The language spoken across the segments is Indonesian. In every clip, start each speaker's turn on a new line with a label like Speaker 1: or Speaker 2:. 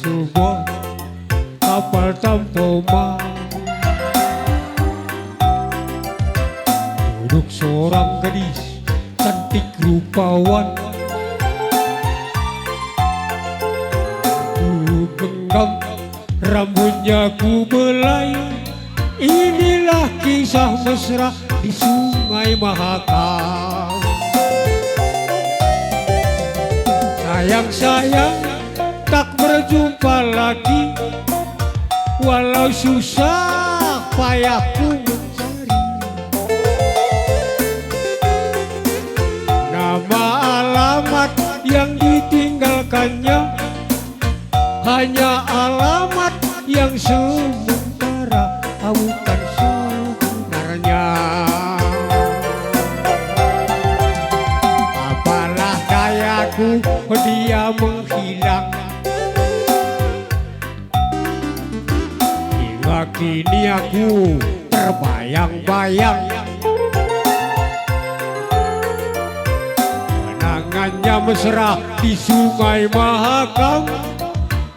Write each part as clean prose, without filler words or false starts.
Speaker 1: sebuah kapal tampoma. Duduk seorang gadis cantik rupawan, ku genggam rambutnya ku belai. Inilah kisah mesra di Sungai Mahakam. Sayang-sayang tak berjumpa lagi, walau susah payah ku mencari. Nama alamat yang ditinggalkannya hanya alamat yang sementara, bukan sebenarnya. Apalah dayaku dia menghilang, hingga kini aku terbayang-bayang kenangannya mesra di Sungai Mahakam.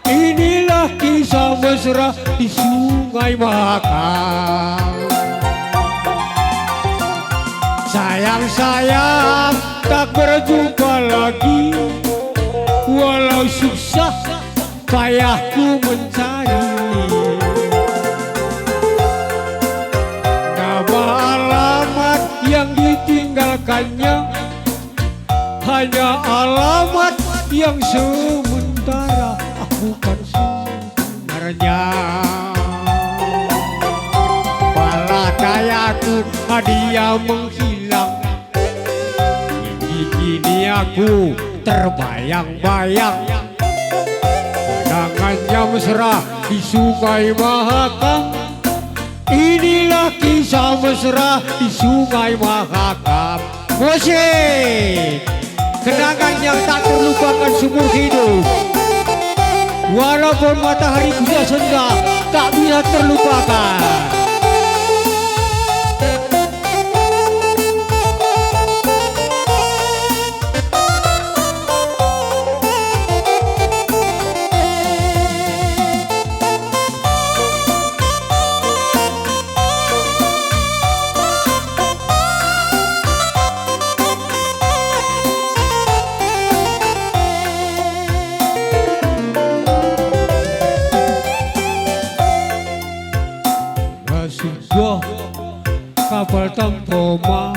Speaker 1: Inilah kisah mesra di Sungai Mahakam. Sayang-sayang tak berjumpa lagi, walau susah payah ku mencari. Nama alamat yang ditinggalkannya hanya alamat yang sementara, bukan sebenarnya. Bala dayaku dia menghilang, kini aku terbayang-bayang kenangannya mesra di Sungai Mahakam. Inilah kisah mesra di Sungai Mahakam. Musik kenangan yang tak terlupakan seumur hidup. Walaupun matahari sudah senja, tak bisa terlupakan. Sebuah kapal tampoma,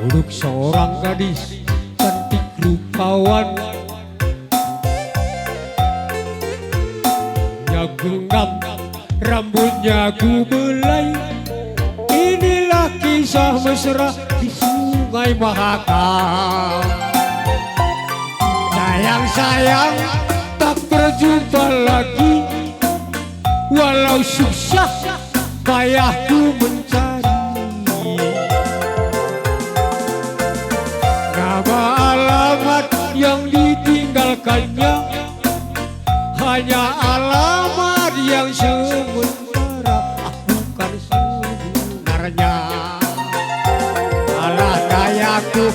Speaker 1: duduk seorang gadis cantik rupawan, nya genggam rambutnya ku belai. Inilah kisah mesra di Sungai Mahakam. Sayang-sayang tak berjumpa lagi, walau susah payah ku mencari. Nama alamat yang ditinggalkannya hanya alamat yang sementara, bukan sebenarnya. Alah dayaku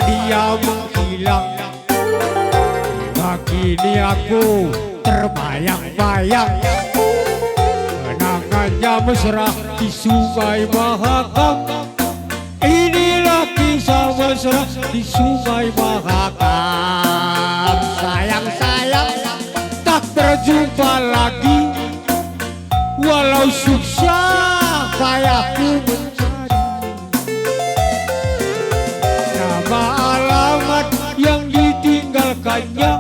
Speaker 1: dia menghilang, hingga kini aku terbayang-bayang kenangannya mesra di Sungai Mahakam. Inilah kisah mesra di Sungai Mahakam. Sayang-sayang tak berjumpa lagi, walau susah payah ku mencari. Nama alamat yang ditinggalkannya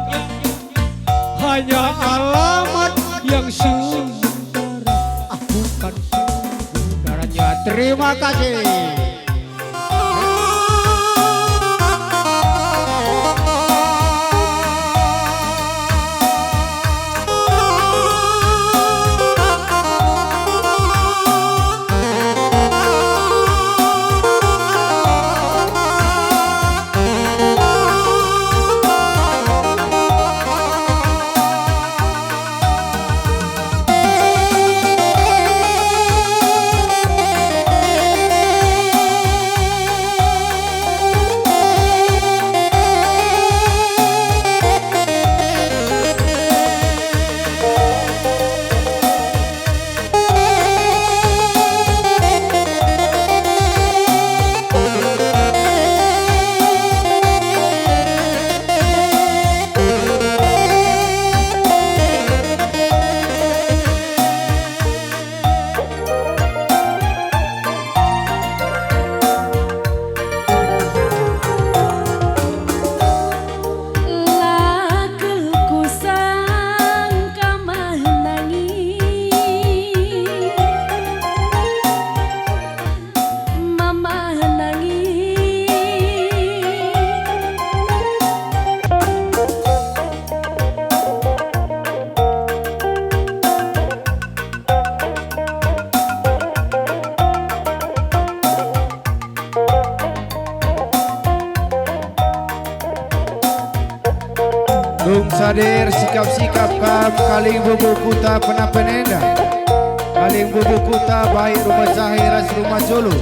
Speaker 1: hanya alamat yang sementara, bukan sebenarnya. Terima kasih.
Speaker 2: Tung sadir sikap-sikap kam kaling bubu kuta penapenenda. Kaling bubu kuta baik rumah Zahiras rumah Jolo.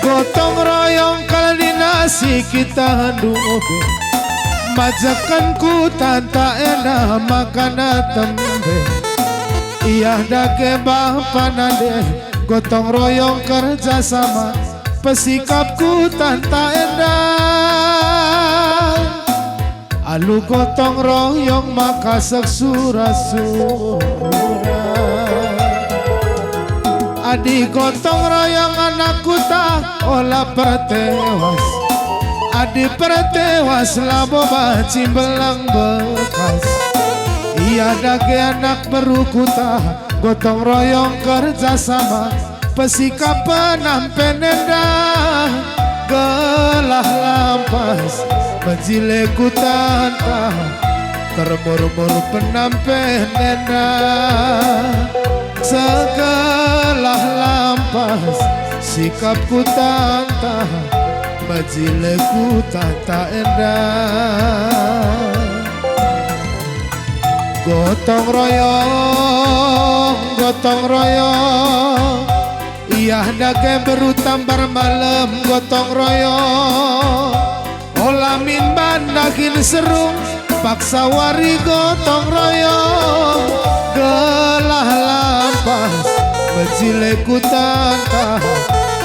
Speaker 2: gotong royong koordinasi kita duobe majakan ku tanta enak makana tembe iya dake bapanade gotong royong kerjasama pesikapku tanta enak alu gotong royong maka seksura-sura adi gotong royong anakku tak olah pertewas adi pertewas laboba cimbelang bekas iya dage anak berukuta gotong royong kerjasama pesikap penampen endah gelah lampas menjileku tantah termur-mur penampen endah segala lampas sikapku tantah majileku tata endah gotong royong iya dage berutang malam gotong royong olamin bandakin seru paksa wari gotong royong gelah lampas majileku tantah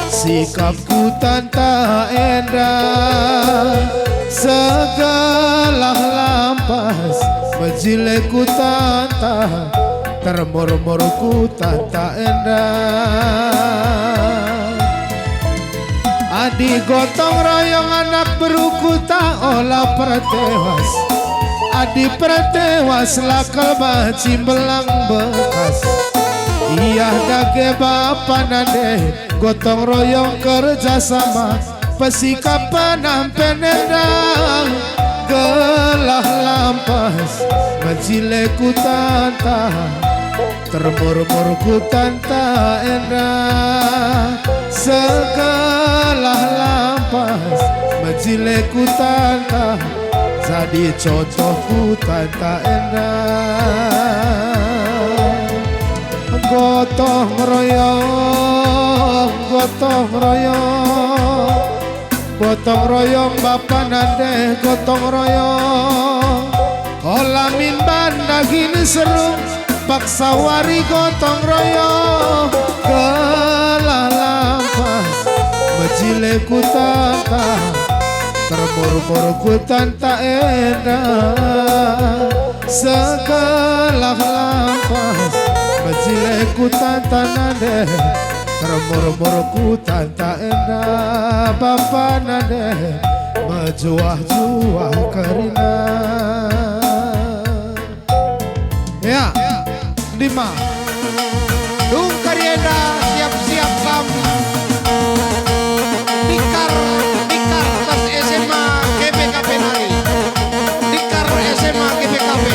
Speaker 2: sikapku tanta endah segala lampas majileku tantah termor-morku tanta endah adi gotong royong anak berukuta olah pertewas adi pertewas lakal baci belang bekas iya dage bapanade gotong royong kerjasama pesikap penampen endah gelah lampas majileku tantah termur-murku tanta endah segala lampas majileku tantah jadi contohku tanta endah gotong royong gotong royong bapak nade gotong royong olamin bandagin seru paksa wari gotong royong gelah lampas majileku tantah termur-murku tanta endah segala lampas majileku tanta nade termur-murku tanta endah bapak nade majuah-juah kerina ya Dima
Speaker 3: Dung Karienda siap-siap kamu Dikar tas SMA GPKP hari Dikar SMA GPKP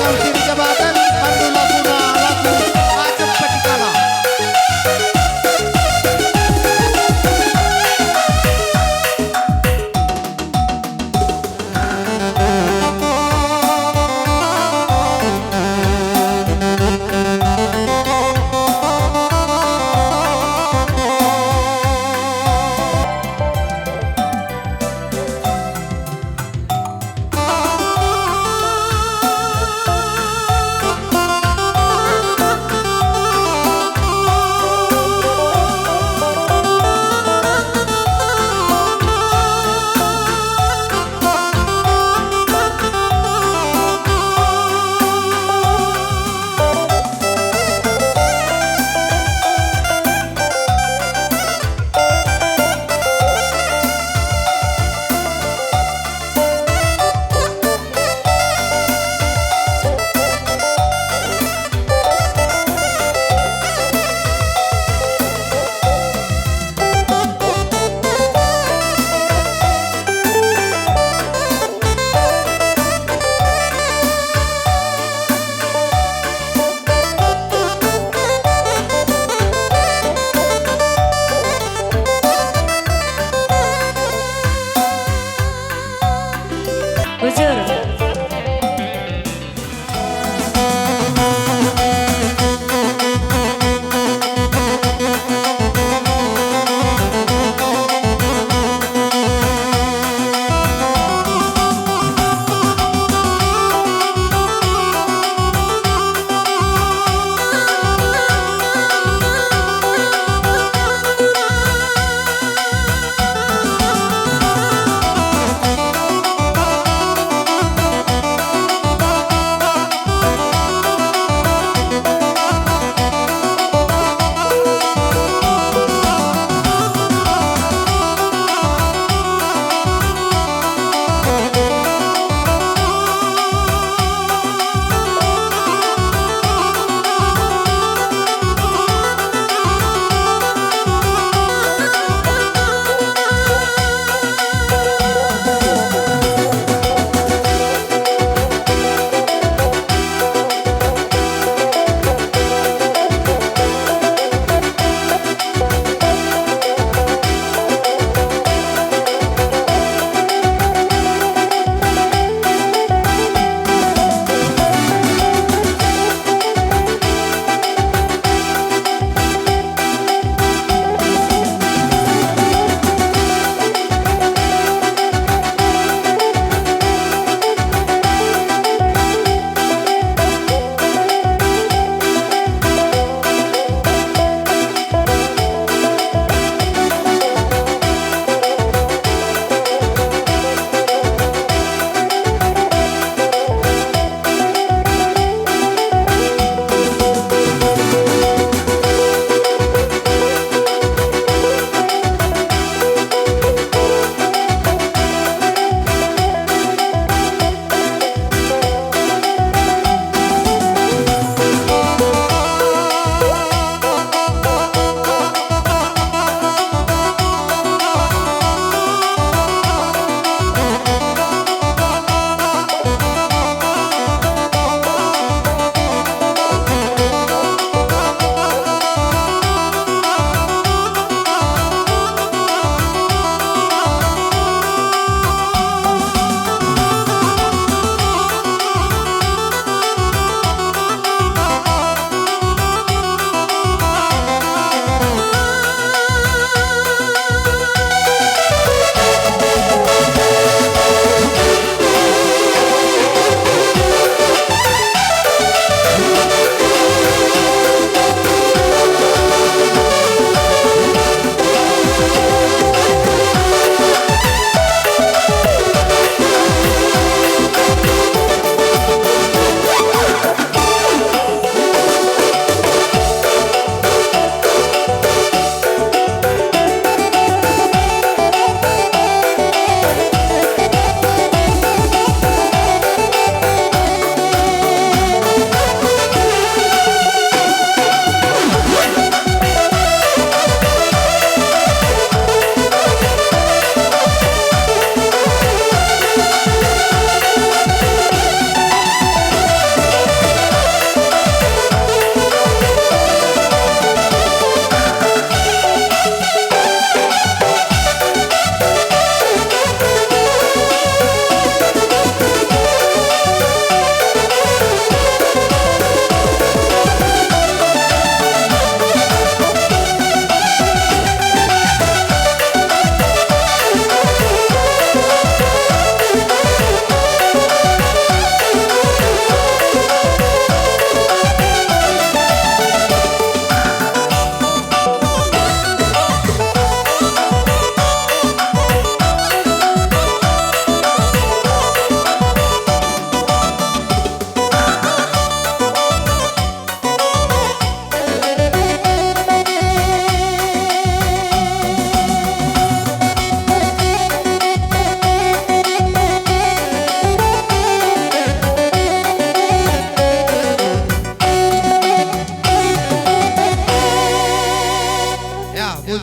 Speaker 3: Kausir Jabatan pandu laguna lagu Acep Petikala.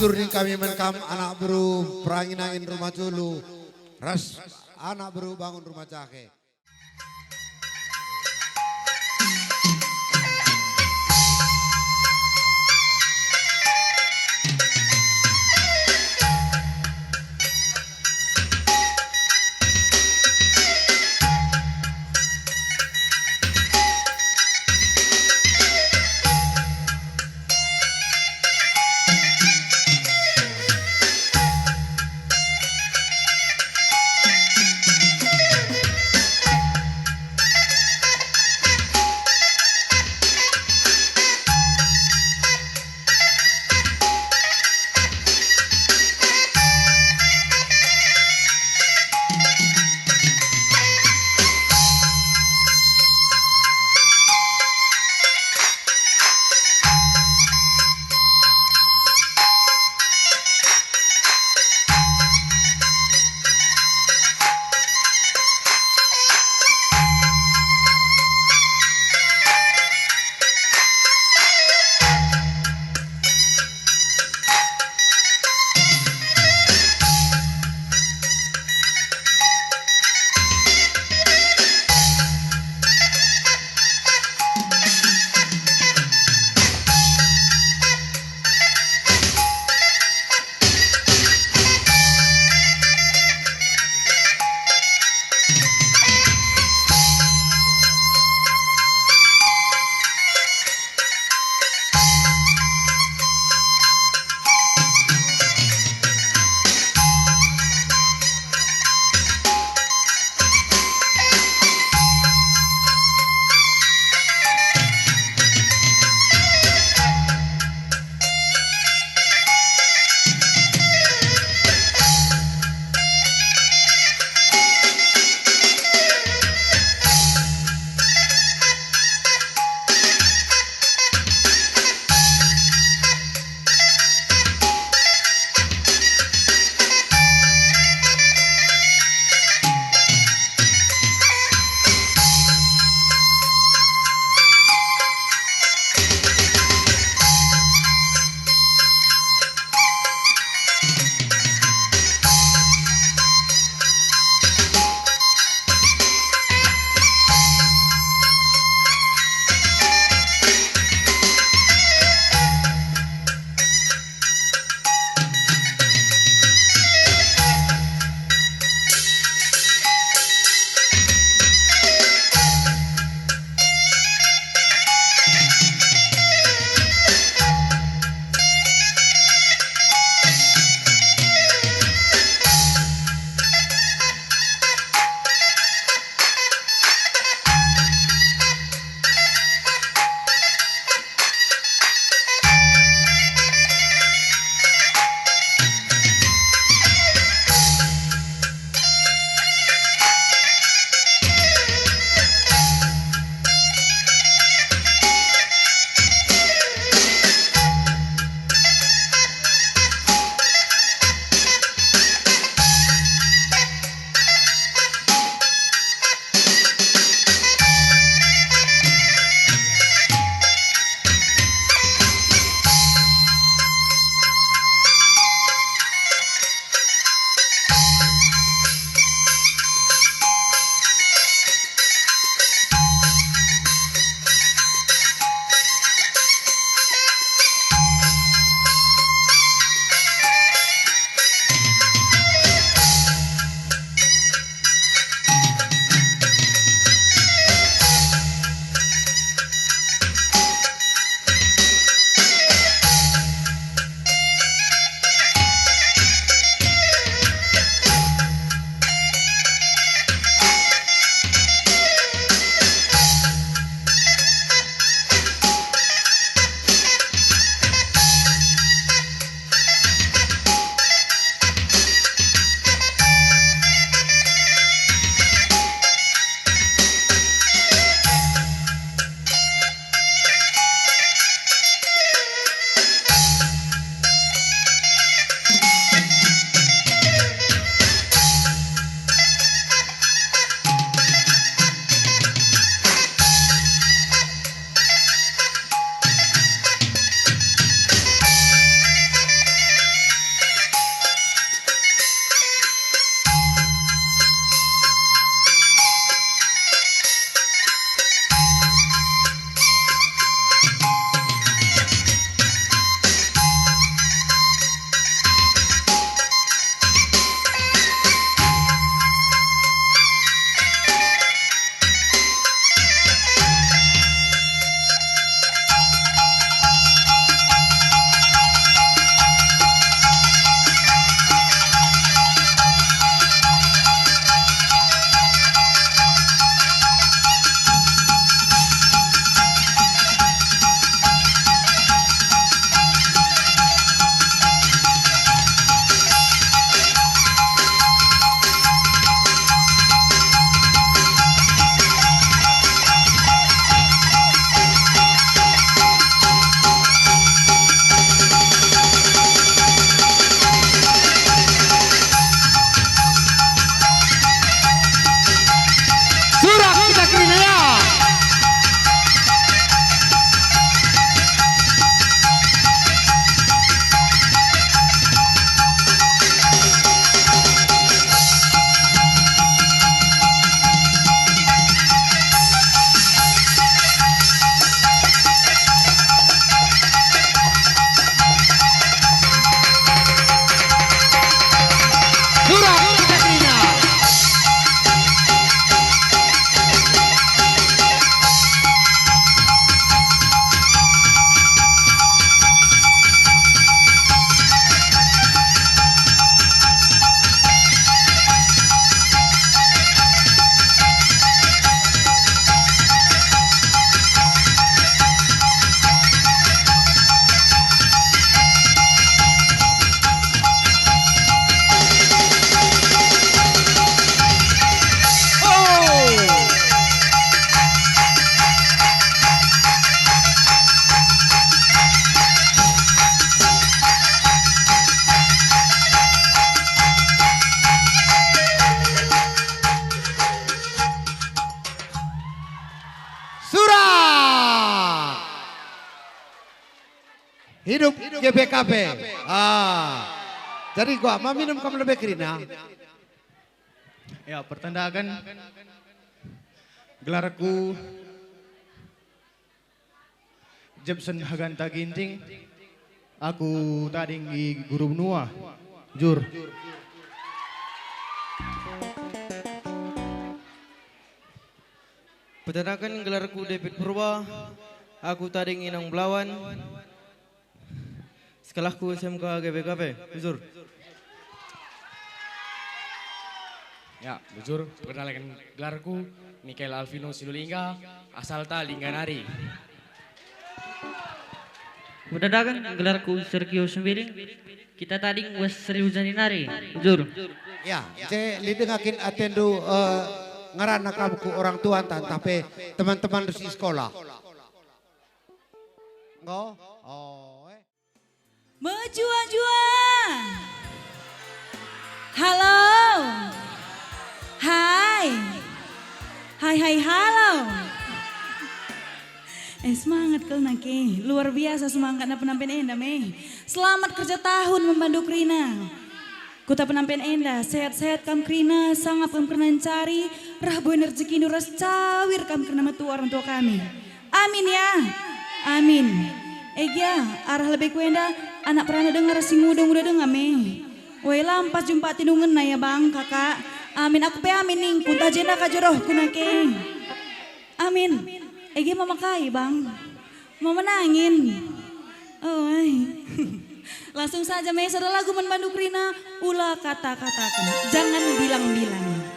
Speaker 3: Atur ning kami menkam anak beru perangin-angin rumah Culu. Ras anak beru bangun rumah Cake. Surak. Hidup GBKB. Jadi gua mau minum kamu lebih kerina.
Speaker 1: Ya, pertandakan gelarku Jepsen Haganta Ginting. Aku tadi di Guru Benua. Jur. Pertandakan gelarku David Purba. Aku tadi nginang Belawan. Sekolahku SMK GBKB. Jur.
Speaker 4: Ya, bujur, perkenalkan gelarku Mikael Alvino Sinulinga, asal Lingganari.
Speaker 5: Pertandakan gelarku Sergio Sembiring. Kita tadi was serius janinari. Jur.
Speaker 3: Ya, saya lidengakin atendu ngarana kamu orang tua tapi teman-teman di sekolah. Enggak? Oh.
Speaker 6: Menjua-jua. Halo. Hai. Hai, halo. Semangat kau nake, luar biasa semangat na penampilan enda me. Selamat kerja tahun membantu Krina. Kuta penampilan enda, sehat-sehat kam Krina, sangat kam kena cari, rabu rezeki nuras cawir kam kena metu orang tua kami. Amin ya, amin. Ega, arah lebih kuenda, anak pernah dengar si muda-muda dengar me. Woi lampas jumpa tinungan na ya bang kakak. Amin aku pe amin ning, kunta jena kajoroh kunake. Amin. Ege mama kai bang, mama nangin. Oh, langsung saja me ada lagu membantu Krina. Ulah kata-katakan, jangan bilang-bilang.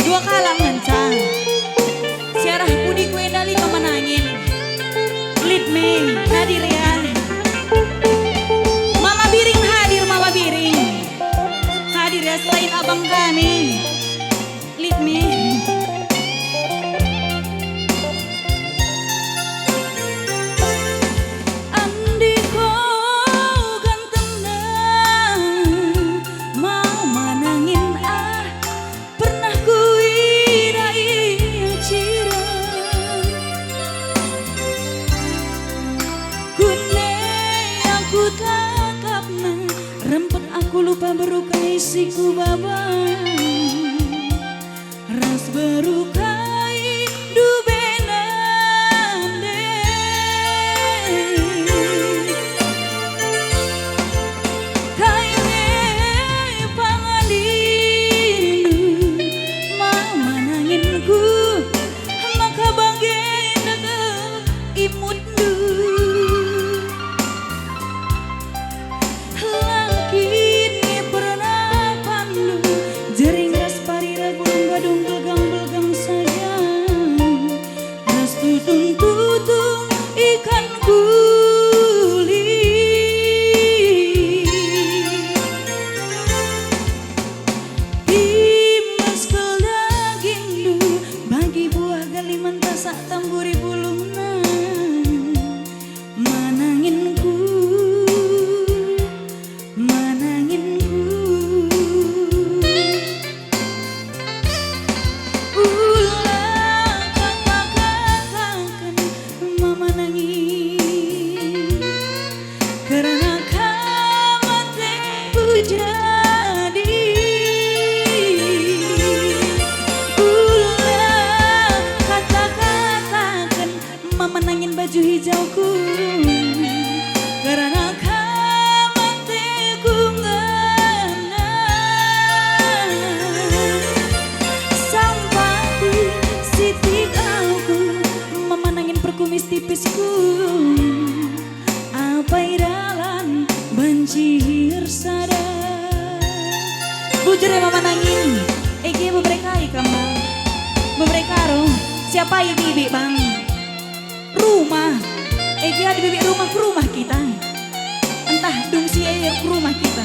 Speaker 6: Dua kalangan cang siarah pudi kue dali memenangin lead me hadir ya mama biring hadir ya selain abang kami lead me lupa berukai siku baba ras berukai du benande kaine pangalinu mama nanginku maka bagian daga imutdu Jering ras parira gulung gadung belgang saja bujur ya mama nangin. Egi beberkai kamu. Beberkaro. Siapa yang bibi bang? Rumah. Egi ada bibi rumah ke rumah kita. Entah dong si air ke rumah kita.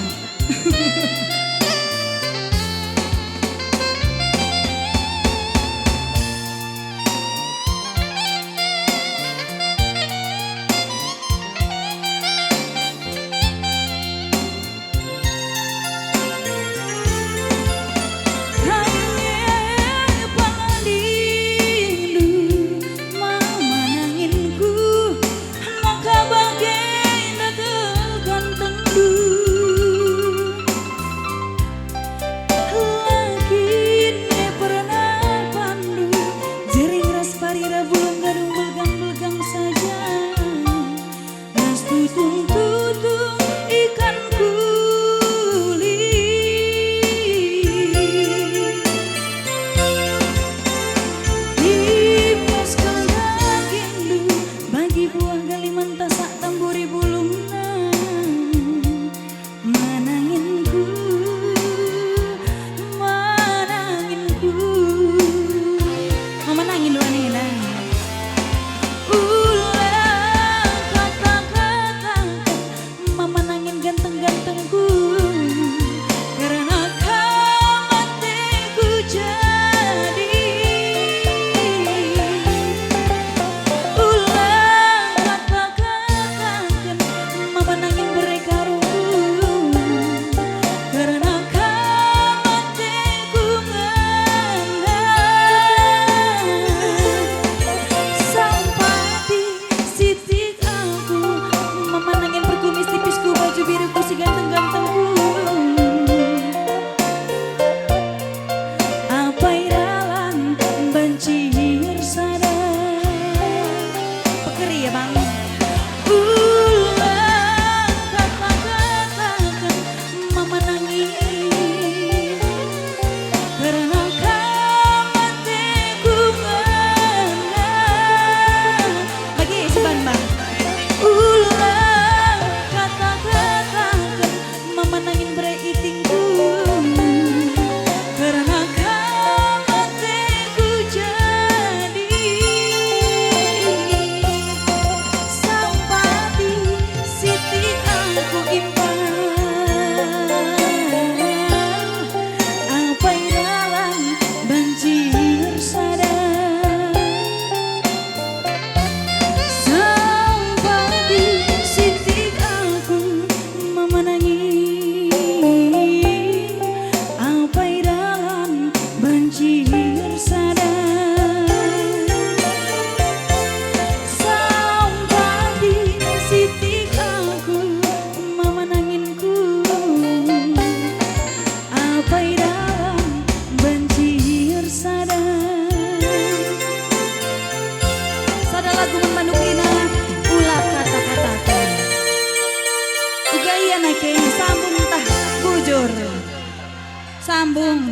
Speaker 6: Sambung.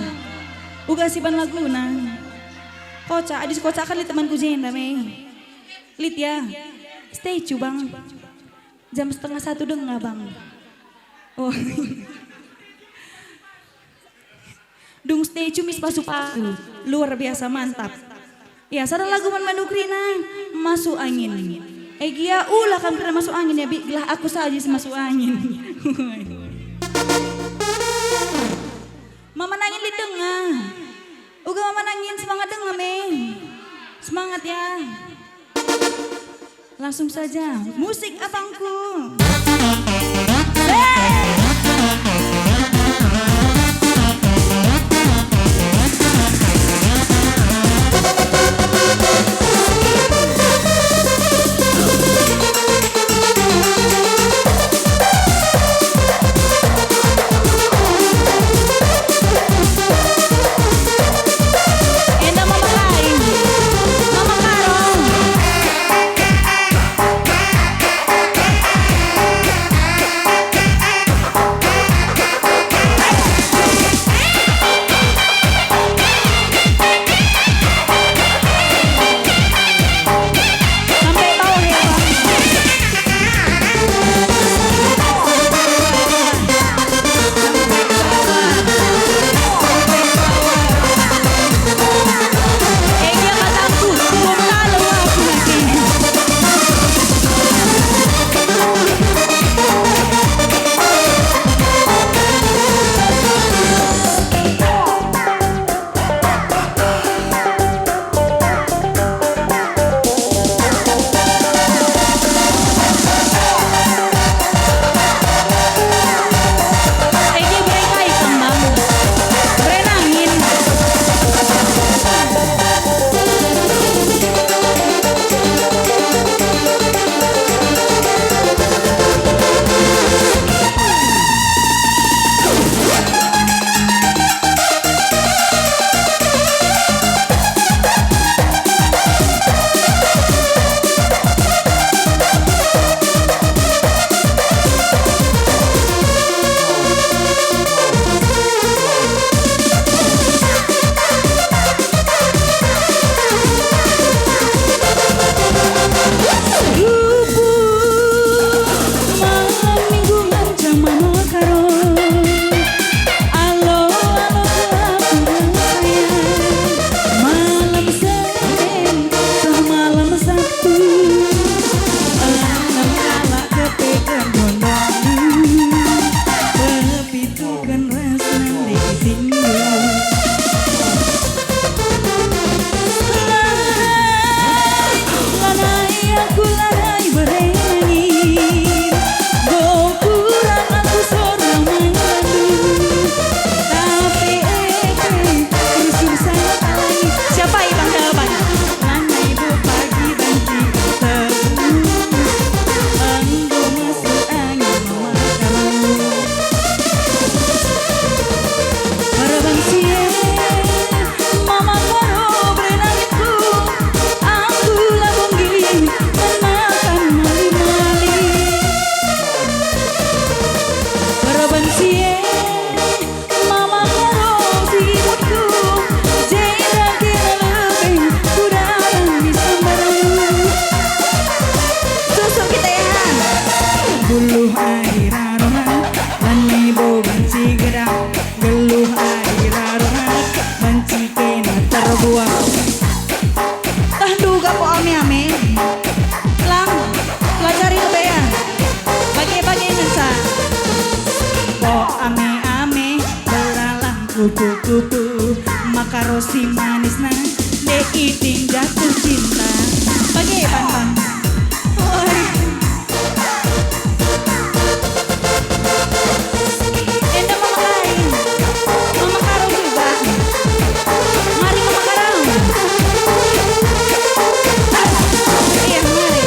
Speaker 6: Uga siban laguna. Kocak, adis kocak kan li temanku jenda me. Lit ya. Stay cu bang. Jam 12:30 dengar bang. Oh. Dung stay cu mis pasu-pasu. Luar biasa mantap. Ya sadar lagu Mandukrina masuk angin. Egia ulah kan kena masuk angin ya biglah aku saja masuk angin. Mama nangin di tengah. Uga mama nangin semangat dengar me. Semangat ya. Langsung saja musik abangku. Hey! kupu-kupu makaro si manisna dek iting jatuh cinta. Bagi pan. Oi. Enda mama lain. Mama karo juga. Mari mama karo. Iya mari.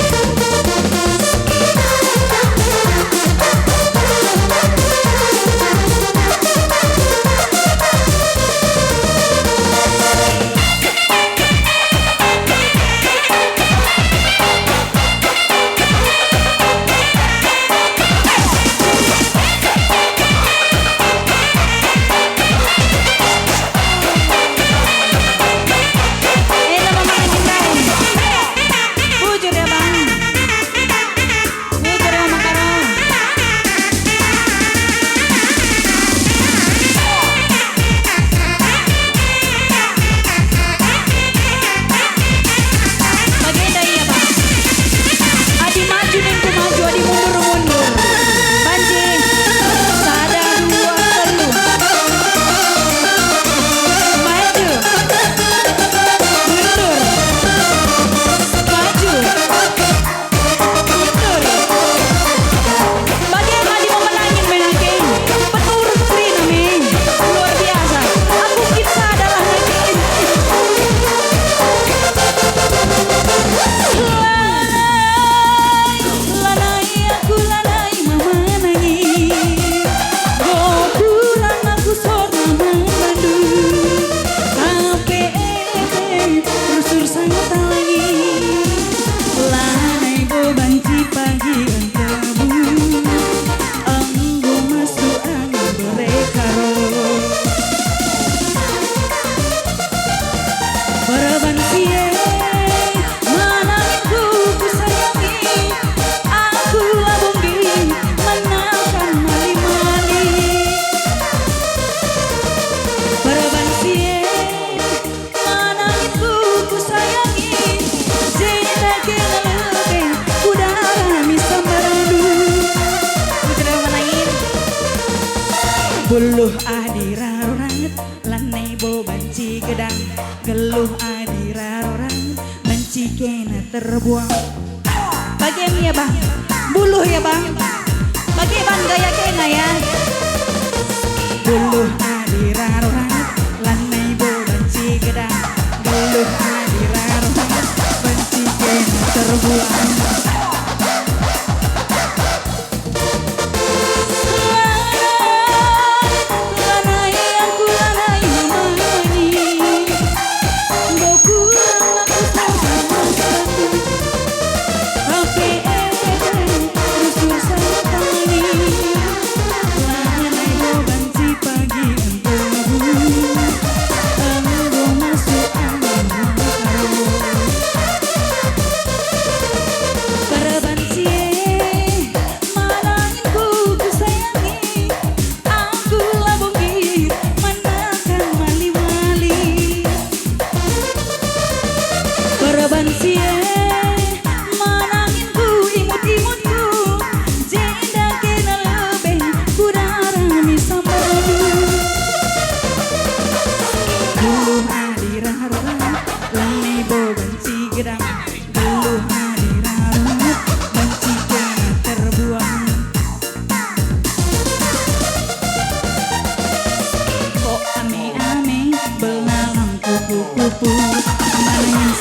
Speaker 6: Buluh adiraroranget lanai bo banci gedang geluh adiraroranget banci kena terbuang. Bagi ya bang, buluh ya bang, bagi bang gaya kena ya. Buluh adiraroranget lanai bo banci gedang geluh adiraroranget banci kena terbuang.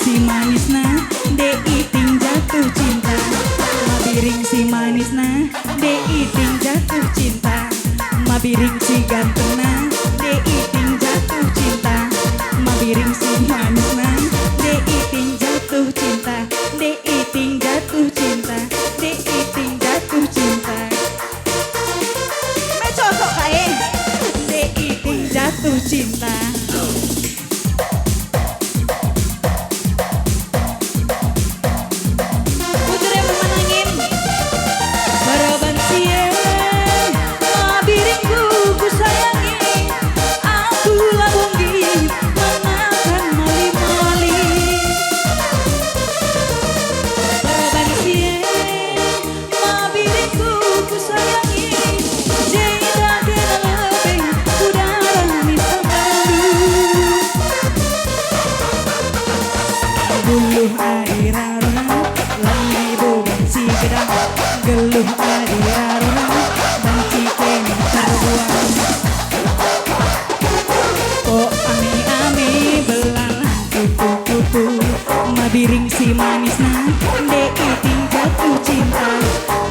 Speaker 6: Si manisna dek iting jatuh cinta, mabiring si manisna dek iting jatuh cinta, mabiring si gantengna dek iting jatuh cinta, mabiring si manisna dek iting jatuh cinta, dek iting jatuh cinta, dek iting jatuh cinta. Me cocok kae dek iting jatuh cinta. Sayangi, jeda kena lebih udara misal Mabiring si manisna, dek iting jatuh cinta,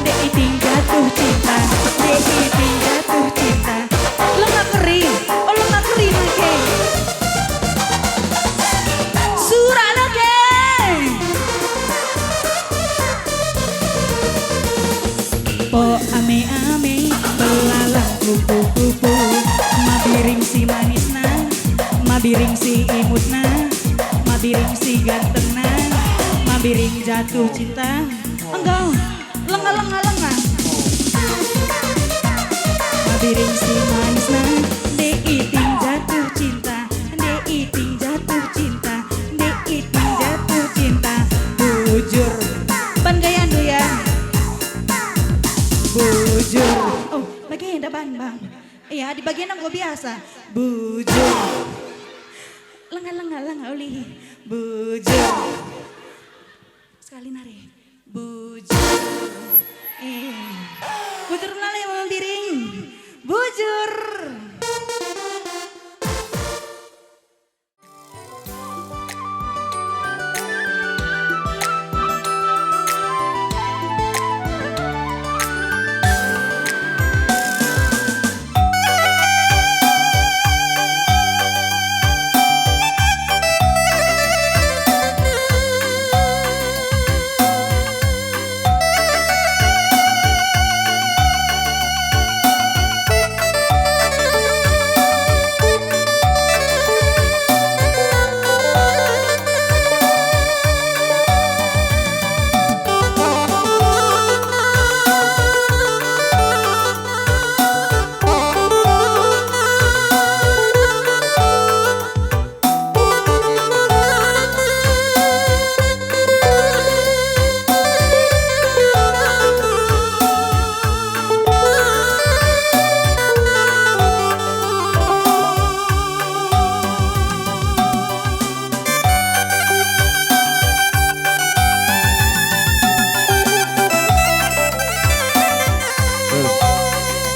Speaker 6: dek iting jatuh cinta, dek iting jatuh cinta. Lengan kering, oh lengan kering nake. Surat nake. Po ame ame, belalang kupu-kupu. Mabiring si manisna, mabiring si imutna, mabiring si gantengna, mabiring jatuh cinta. Enggak, lengah. Mabiring si manisna, dek iting jatuh cinta, dek iting jatuh cinta, dek iting jatuh cinta. Bujur, ban gaya anu ya. Bujur. Oh, bagian depan bang. Iya, di bagian yang gue biasa. Bujur. Lengah oli. Bujur. Sekali nari. Bujur. Bujur nali mama biring. Bujur.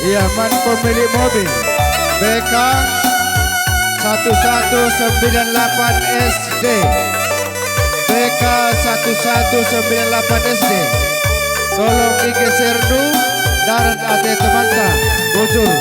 Speaker 2: Yaman pemilik mobil BK 1198 SD BK 1198 SD tolong digeser dulu darat ade temansa bujur.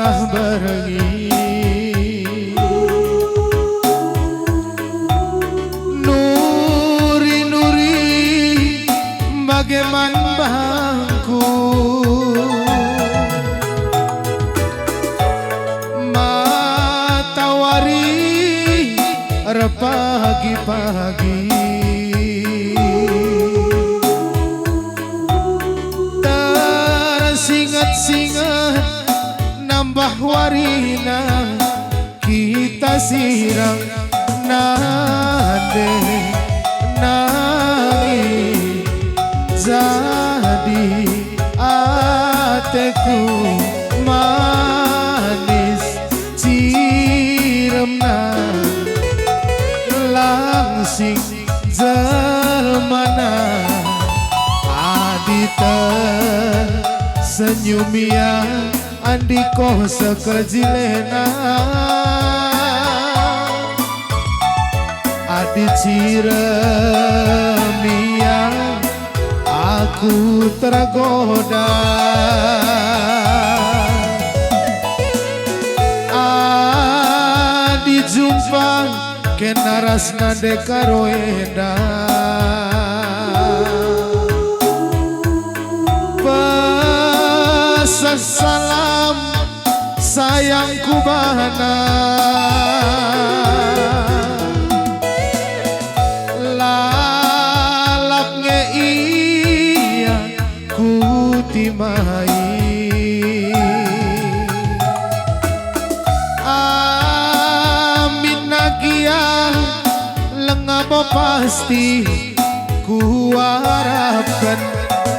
Speaker 2: tresnah berengi nuri-nuri bagaimana bangku matawari pagi-pagi tersingat-singat nambah warina kita sirang nade nangi jadi ateku manis ciremna langsing jelmana adita senyumia andiko sekerjilena adi ciremia aku tergoda adi jumpa kena rasna dekaroenda pesan salam sayangku bana lalap nge iya ku timai lengapa pasti ku harapkan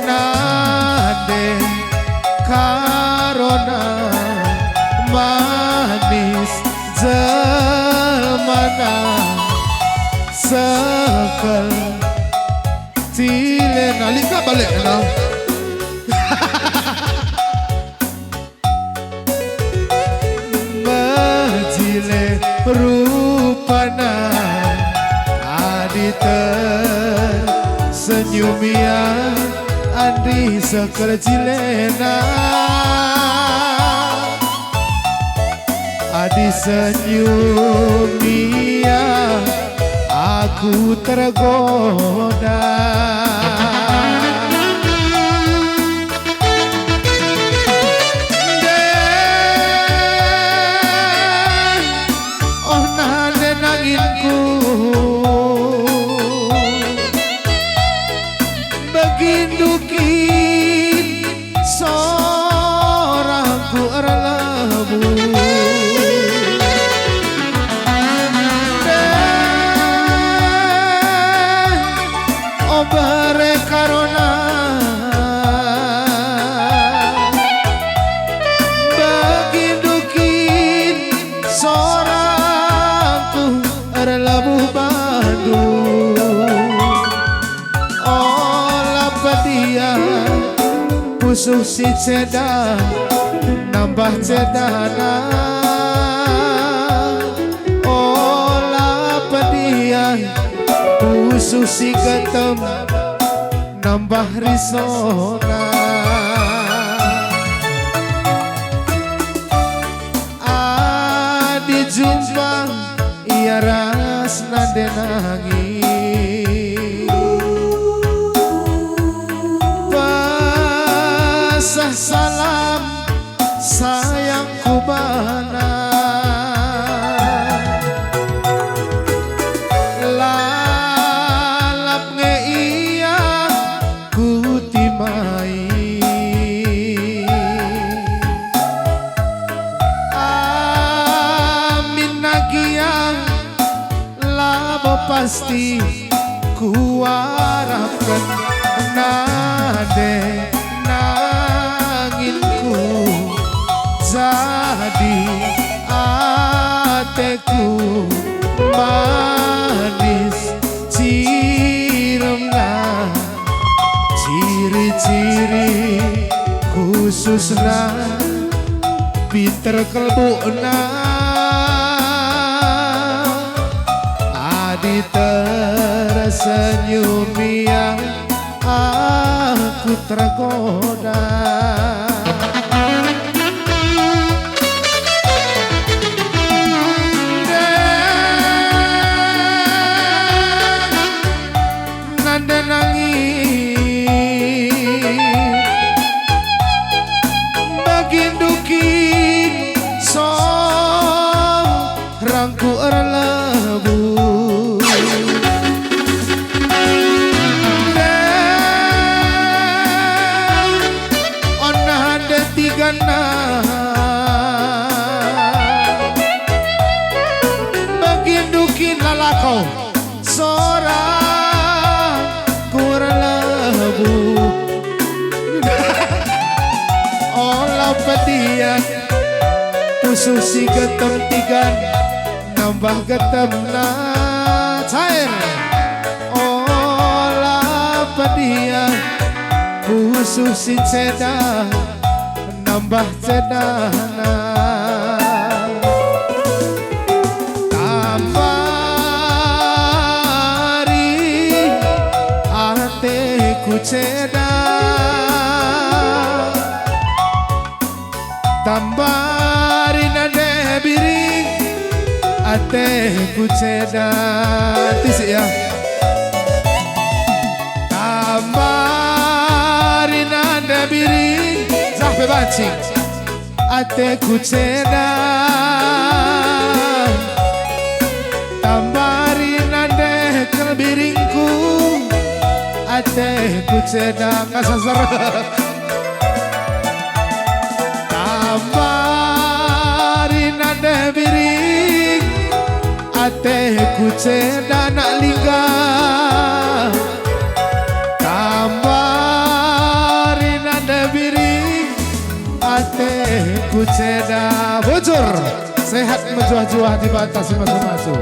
Speaker 2: nade karona manis jelmana sekel tilen alika balik na bajile rupana senyumia andi sekerjilena adi senyumia aku tergoda oh nade nanginku begindukin sorangku erlabu oh bare karona begindukin sorangku erlabu Bandung dia pusuh si cedah nambah cedana olah pedian pusuh si getem nambah risona adi jumpa ia rasna denangi salam sayangku bana lalap nge iya ku timai amin nagiang labo pasti ku harapkan nade jadi ateku manis ciremna ciri-ciri khususna pinter kelbuna adi tersenyumia aku tergoda kau seorang kurlebu olah petian khususi ketemtikan nambah ketemna cair olah petian khususin sedang nambah sedana tambari ateku sedang tambari nade biring ateku sedang tisi ya tambari nade biring sampai bancing ateku sedang tambari nade kelbiringku ateku sedang kasasar tambari nade biring ateku sedang nak lingga tambari nade biring ateku sedang bocor sehat menjuah-juah di batas masuk-masuk.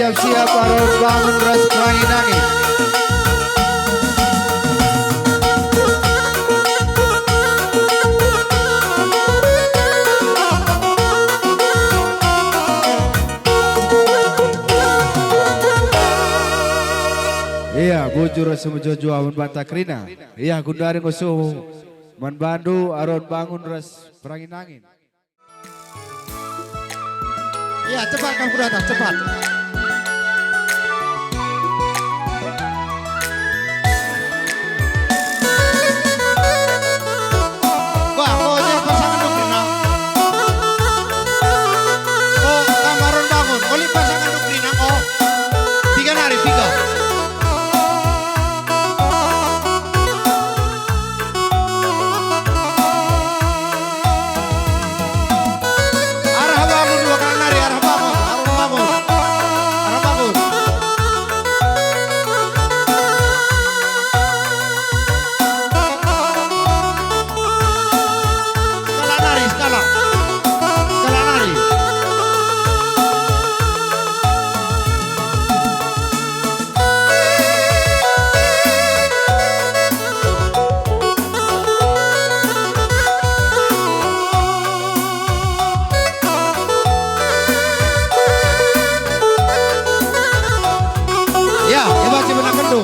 Speaker 2: siap-siap Aron bangun ras pelangi nangin. Iya, bujur semujojo amun banta krina. Iya, gundari ngoso man bandu Aron bangun ras pelangi nangin.
Speaker 3: Ya cepat kamu kuda atas, cepat. Wah, kau jadi pasangan Nukrina. Oh, Kamaron bangun. Oli pasangan Nukrina. Oh, tiga nari, tiga. Arah bangun dua kali nari, arah bangun, arah bangun, arah bangun. Skala nari, skala nari. Ya, coba coba kendu.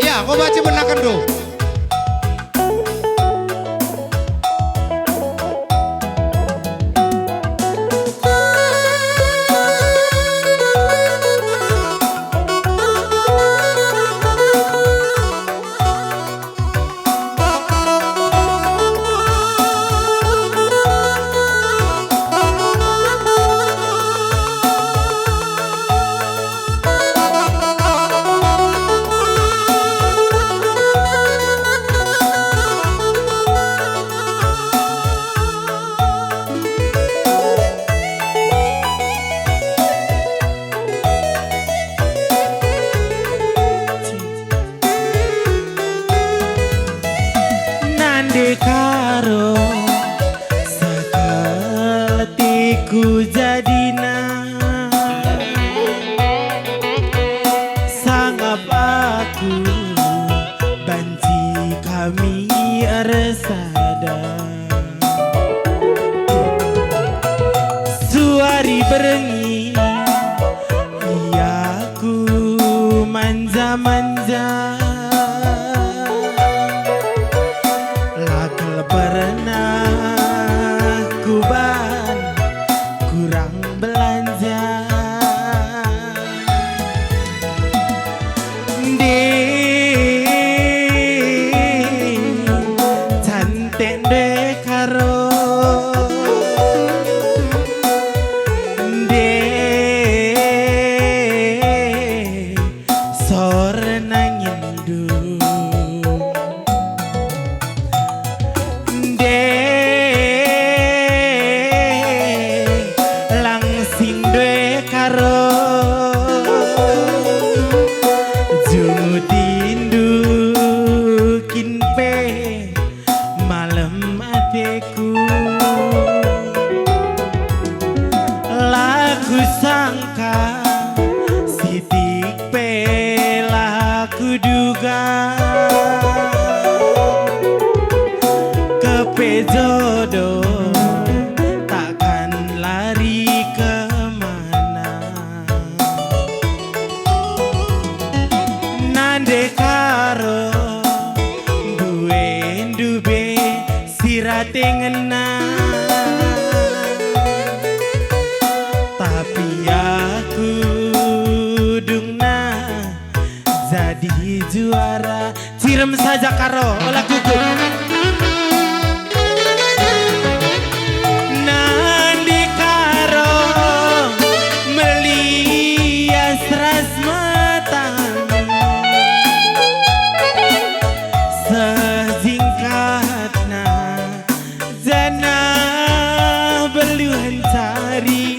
Speaker 3: Ya, kau baca benar kendu.
Speaker 7: Nande karo sakeletiku jadina sangap aku banci kami resada suari berengi iaku manja-manja lakal pernah kuban kurang belanja cantik deh karo sore nangin langsing dwe karo jungu tindu kinpe malam ateku laku sangka jodoh takkan lari kemana. Nande karo duwe sirate ngena, tapi aku dungna jadi juara. Cirem saja karo olah gugur. Nandi karo melias ras matang, sejingkatna jana beluhan cari.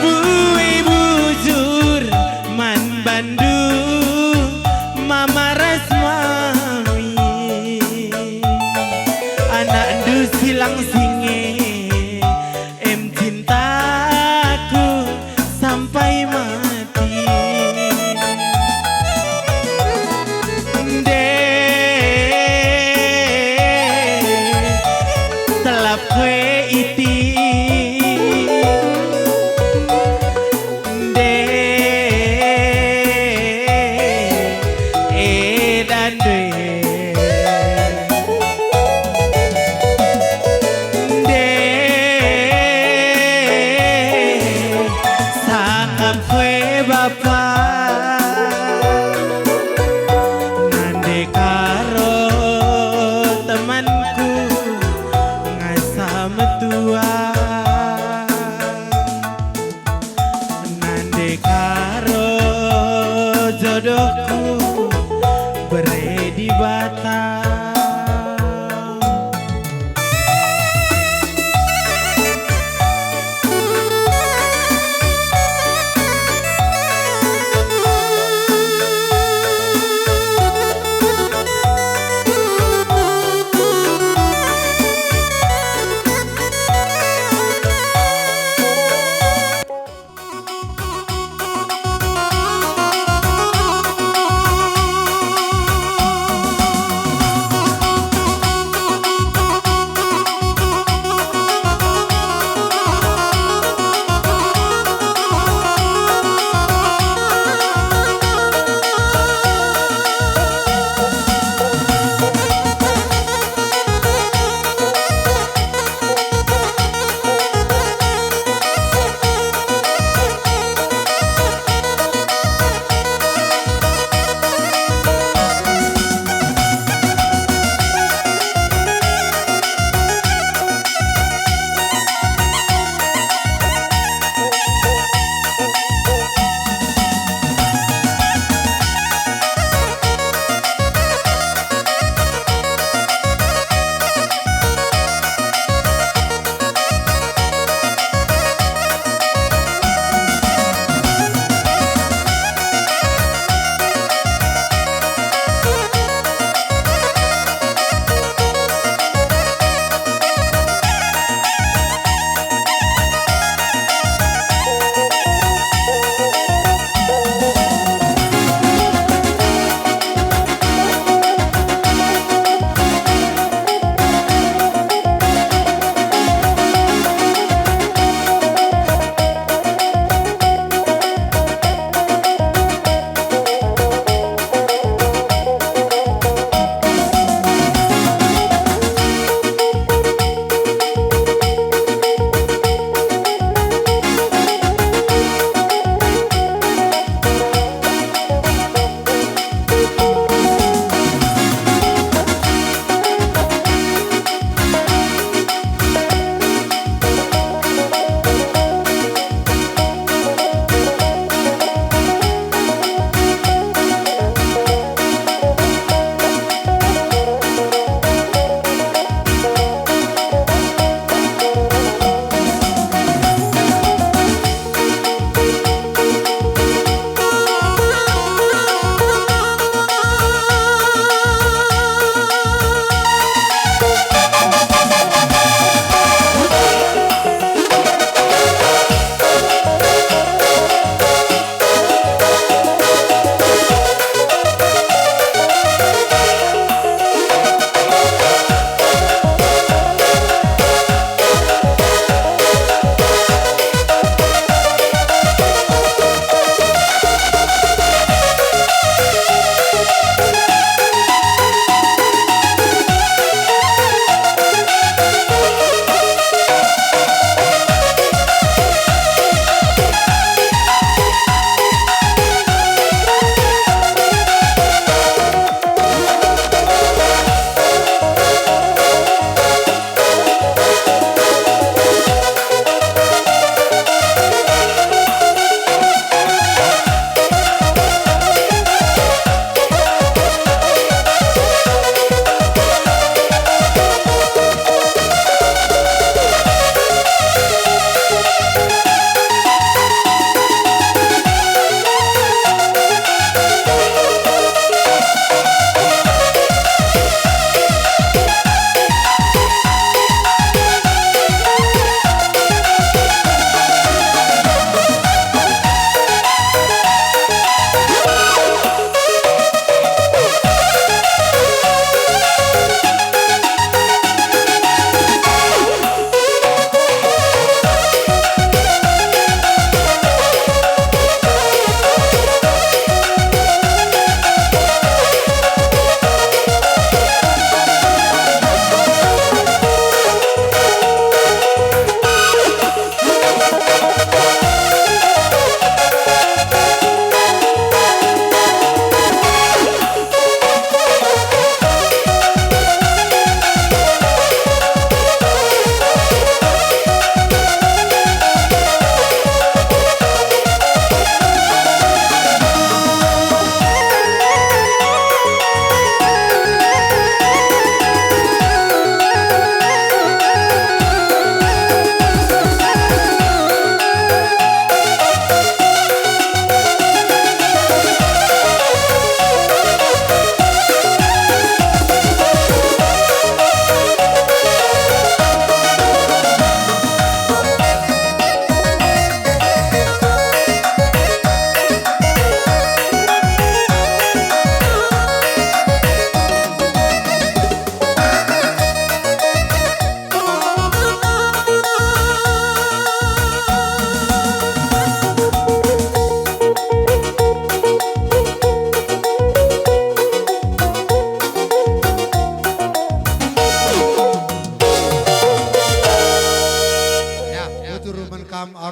Speaker 7: Bui bujur man Bandung mama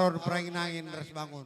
Speaker 3: Aron Pranginangin ras bangun.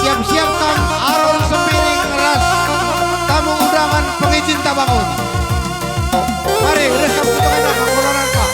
Speaker 2: Siap-siap Kang Aron Sembiring ras tamu undangan pengizinta bangun. Mari rekam kutukan Kang Koloran Kak.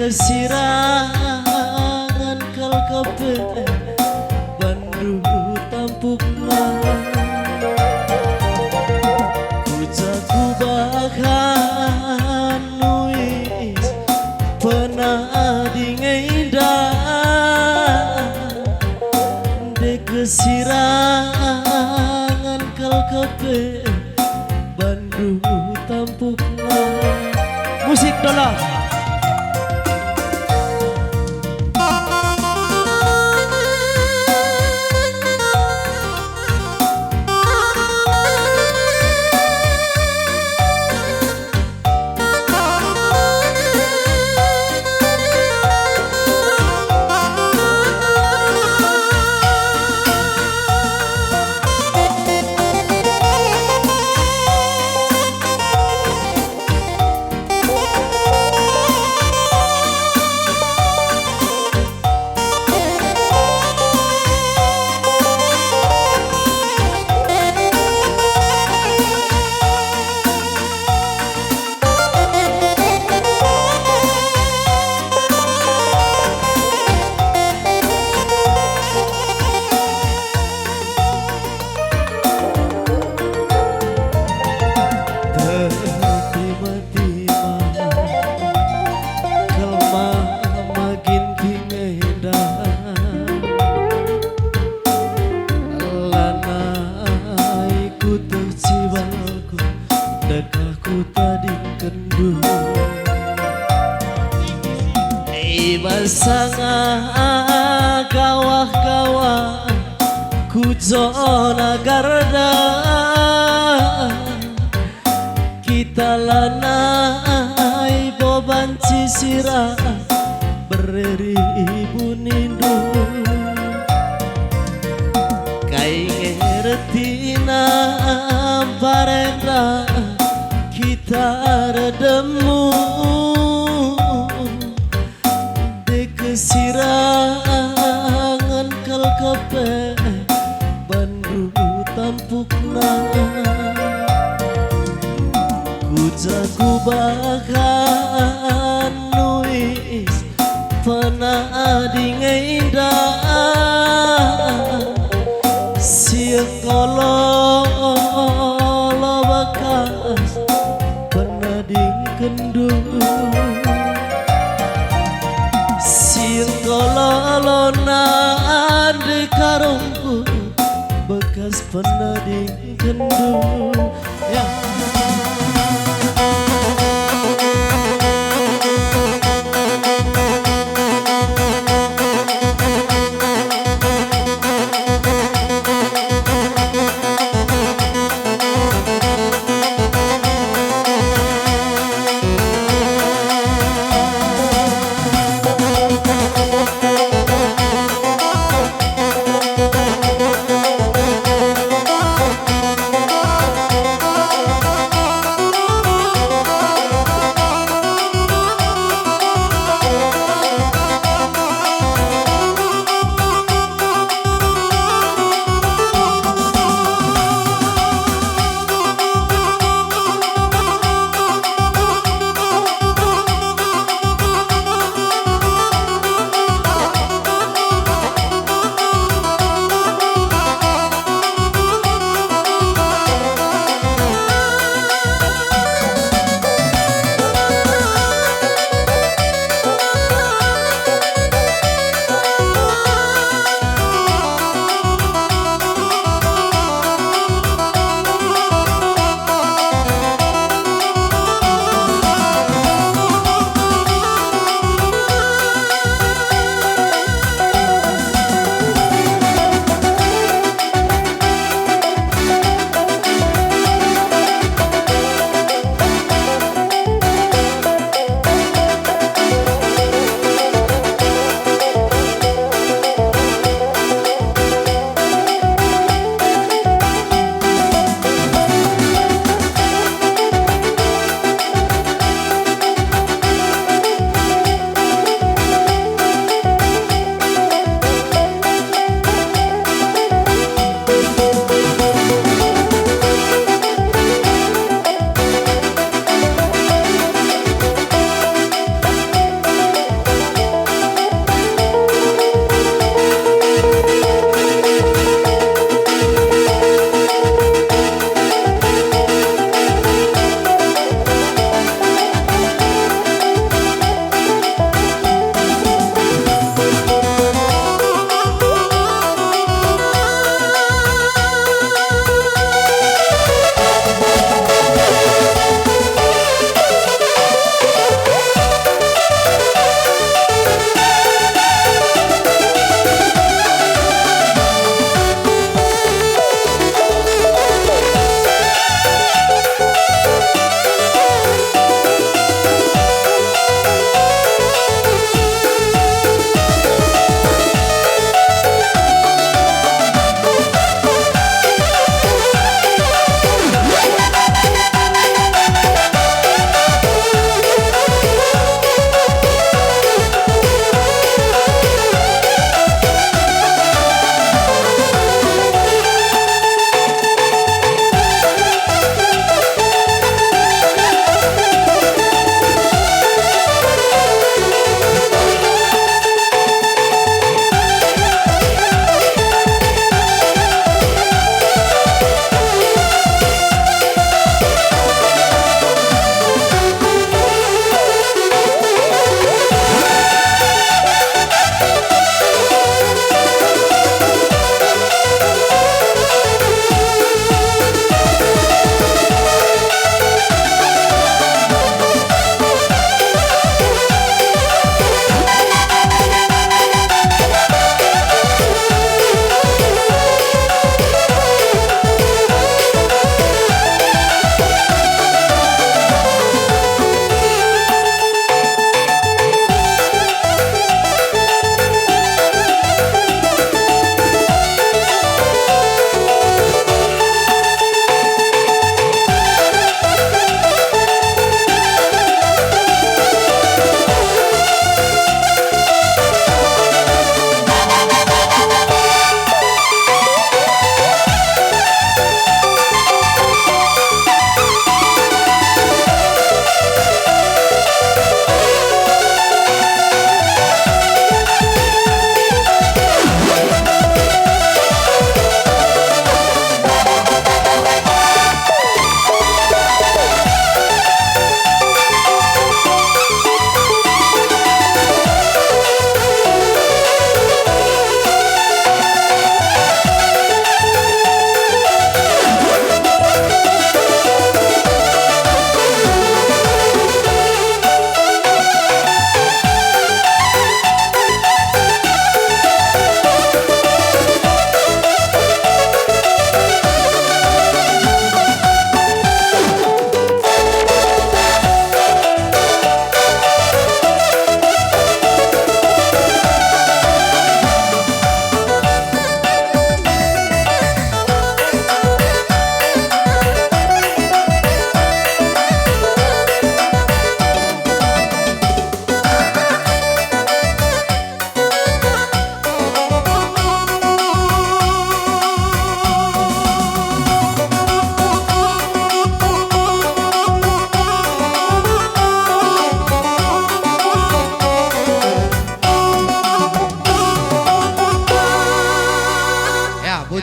Speaker 8: Kesirangan kal kepe bandu tampukna kucaku bakan nuis pernah dingedah de kesirangan kal kepe bandu tampukna. Musik dola. kawah-kawah kujona garda kita lanai boban cisira beribu nindu kai ngertina barenda kita redemu de kesirangan kal kepe bandu tampukna ku jago bahan nuis pernah dingindah siang kololo bekas pernah dingkendung siang kololo di karungku bekas pernah dingkendung ya.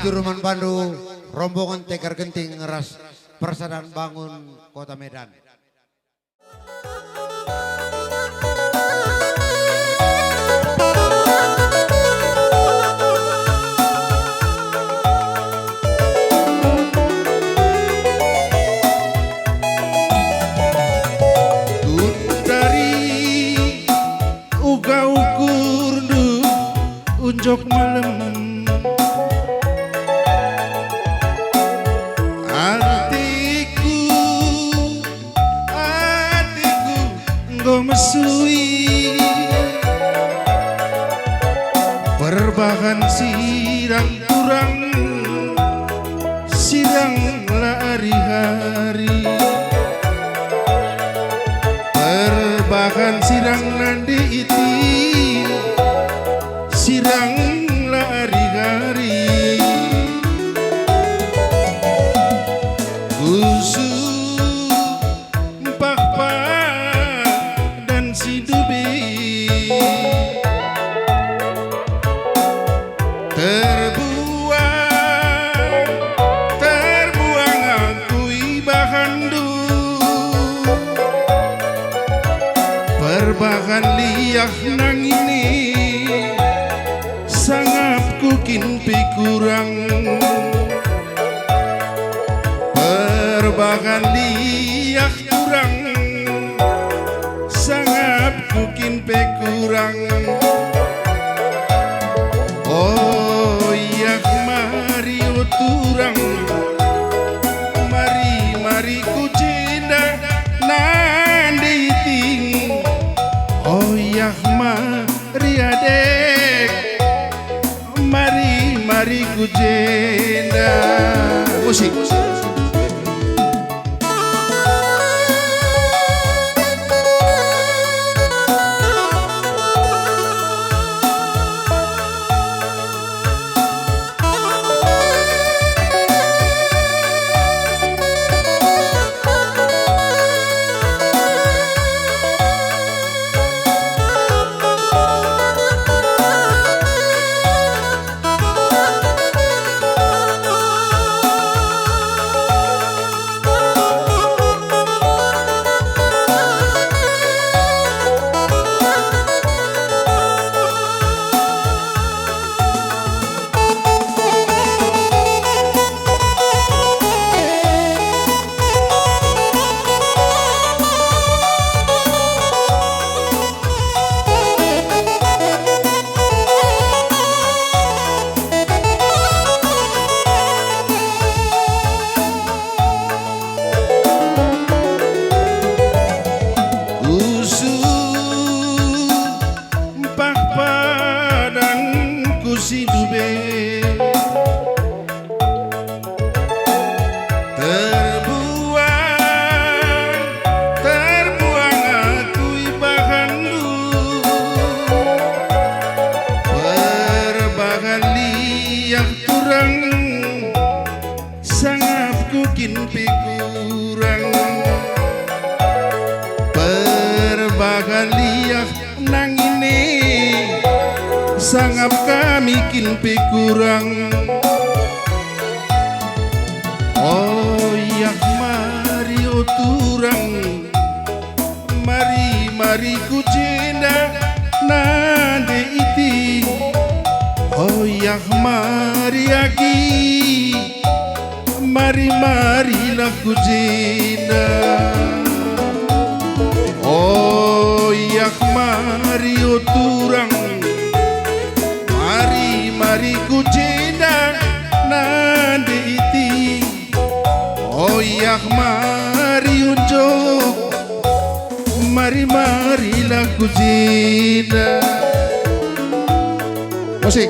Speaker 3: Turuman Pandu, rombongan Tekar Genting Ras Persaudaraan Bangun Kota Medan.
Speaker 7: Unjuk malam Hatiku Nggo mesui Perbahan sirang kurang Sirang hari-hari Perbahan sirang nandi iti Sirang hari-hari Gusuk Pak dan si Dubi Terbuang aku ibahandu Perbahan liah nang ini Sangap kukin pikurang Perbahan liak kurang Sangap kukin pikurang Oh iya mari uturang Mari ku cinta nandi ting Oh iya mari adek Mari ku jenda musik Sangap kami kin pikurang Oh iya mari uturang Mari ku cinta nade iti Oh iya mari aki Marilah ku cinta Oh iya mari uturang Mari ku cinta nande iti Oh iya mari unjuk Marilah ku cinta musik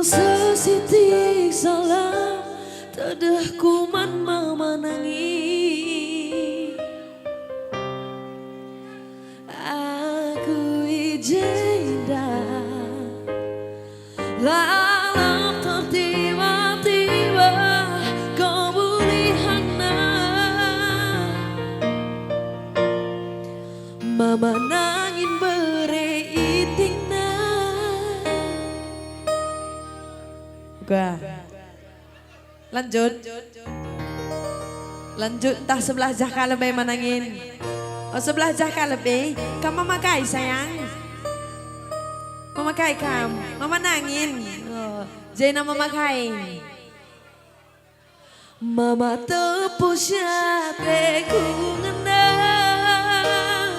Speaker 8: sesitik salah tedah kuman mama nangis. Aku ijenda lalap tertiba-tiba kau bulihana. Mama nangin bere itina.
Speaker 9: Gua. Lanjut entah sebelah jaka lebih manangin. Oh sebelah jaka lebih, kamu memakai sayang. Memakai kam, mama nangin. Oh, Zaina memakai.
Speaker 8: Mama tepus hatiku ngendang,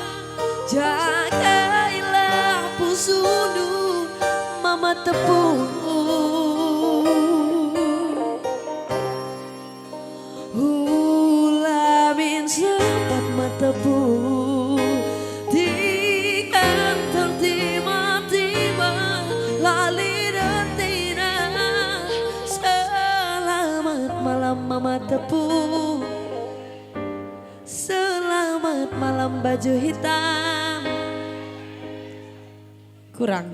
Speaker 8: jagailah pusunu mama tepus. Hulamin sempat matapu di kantor tiba-tiba lali retina. Selamat malam mama tepu, selamat malam baju hitam.
Speaker 9: Kurang.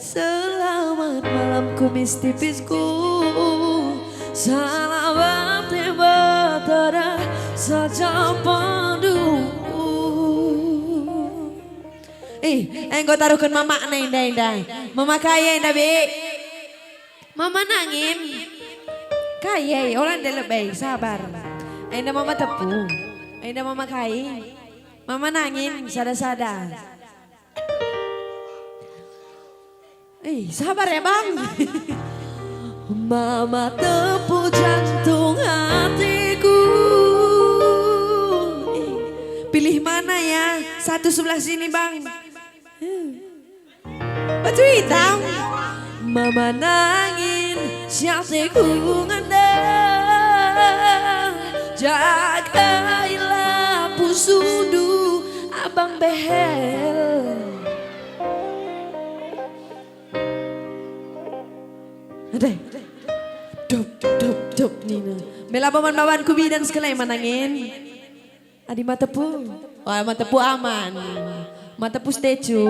Speaker 8: Selamat malam kumis tipisku, selamat tiba tada saja padu.
Speaker 9: Engkau taruhkan mama neng. Mama kaya indah be. Mama nangin. Kaya orang dia lebih sabar. Indah mama tepu. Indah mama kaya. Mama nangin sada-sada. Sabar ya bang.
Speaker 8: Mama tepu jantung hatiku.
Speaker 9: Pilih mana ya? Satu sebelah sini bang. Baju hitam.
Speaker 8: Mama nangin hatiku ngendang, jagailah pusudu abang behel.
Speaker 9: Adeh. Dop Nina. Bela bawan-bawan kubi dan sekelai manangin. Adi matepu. Oh matepu aman. Matepu stecu.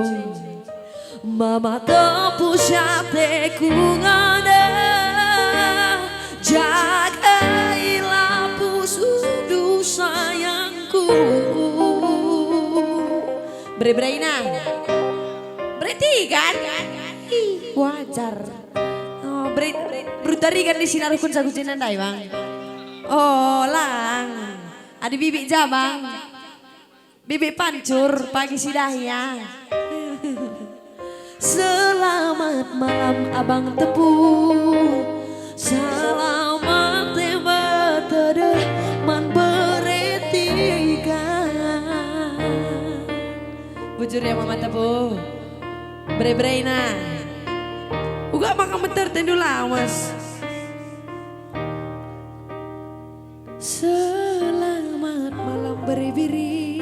Speaker 8: Mama tepu hatiku ngendang, jagailah pusudu sayangku.
Speaker 9: Bre-breina. Berarti kan? Wajar. Brutari kan di sinar kun sagucinan dai bang. Oh lang. Adi bibik jabang. Bibik pancur pagi sidahya.
Speaker 8: Selamat malam abang tepu, selamat tiba tada man beretikan.
Speaker 9: Bujur ya mama tepu. Bre-breina. Uga makan meter tendu lawas.
Speaker 8: Selamat malam berbiri,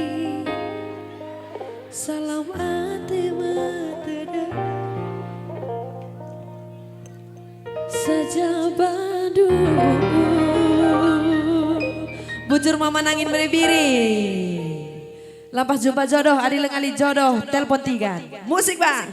Speaker 8: salam ate matada saja badu.
Speaker 9: Bujur mama nangin berbiri. Lampas jumpa jodoh, adi lengali jodoh, telepon 3. Musik bang.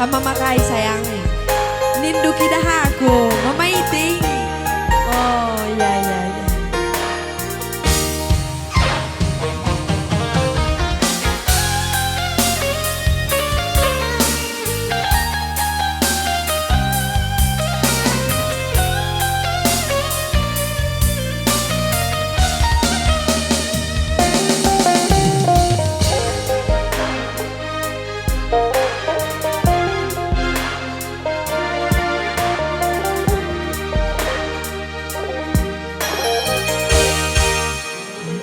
Speaker 9: Kamu makai sayang, ninduki dah aku, mama iting. Oh iya.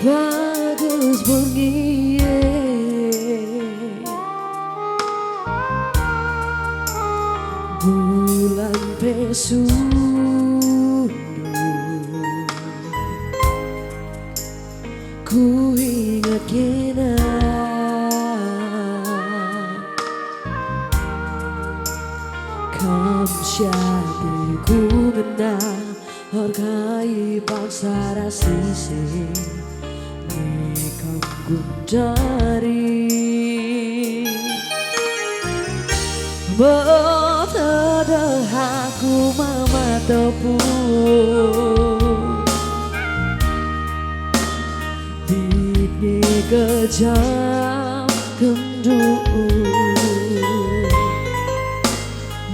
Speaker 8: Bagus bunyi bulan pesu. hatiku genah hargai bangsa rasisi nikam gundari betada aku mama tepu di kejam kendu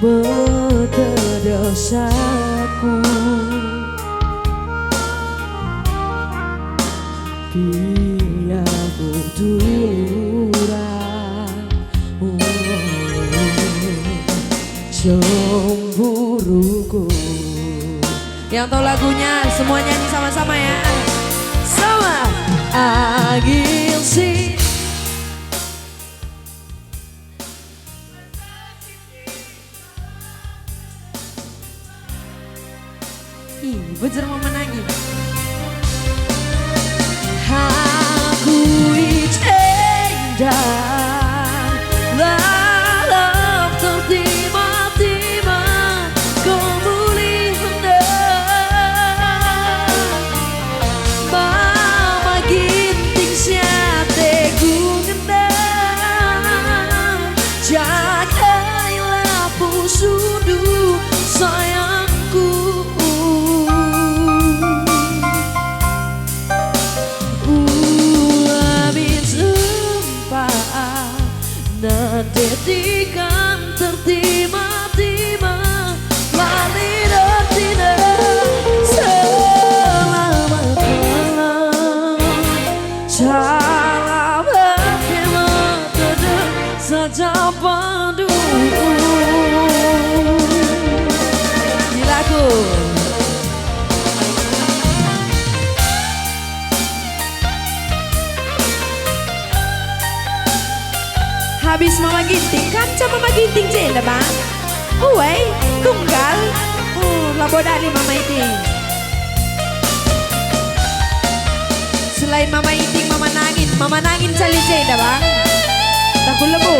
Speaker 8: betada dosaku dia berdura cemburuku.
Speaker 9: Yang tahu lagunya semua nyanyi sama-sama ya. Sama.
Speaker 8: Agil sih
Speaker 9: Bujur mau menangis.
Speaker 8: aku indah dalam tertima-tima kemuliaan mama ginting siate gungendang jagailah pusudu sayangku. Nantikan tertima-tima lali retina selamat malam selamat hemat saja pandu gilaku.
Speaker 9: Habis mama ginting kan sama mama ginting jela bang. Uwe, tunggal. Labodali mama iting. Selain mama iting, mama nangin cali jela bang. Takul lebu.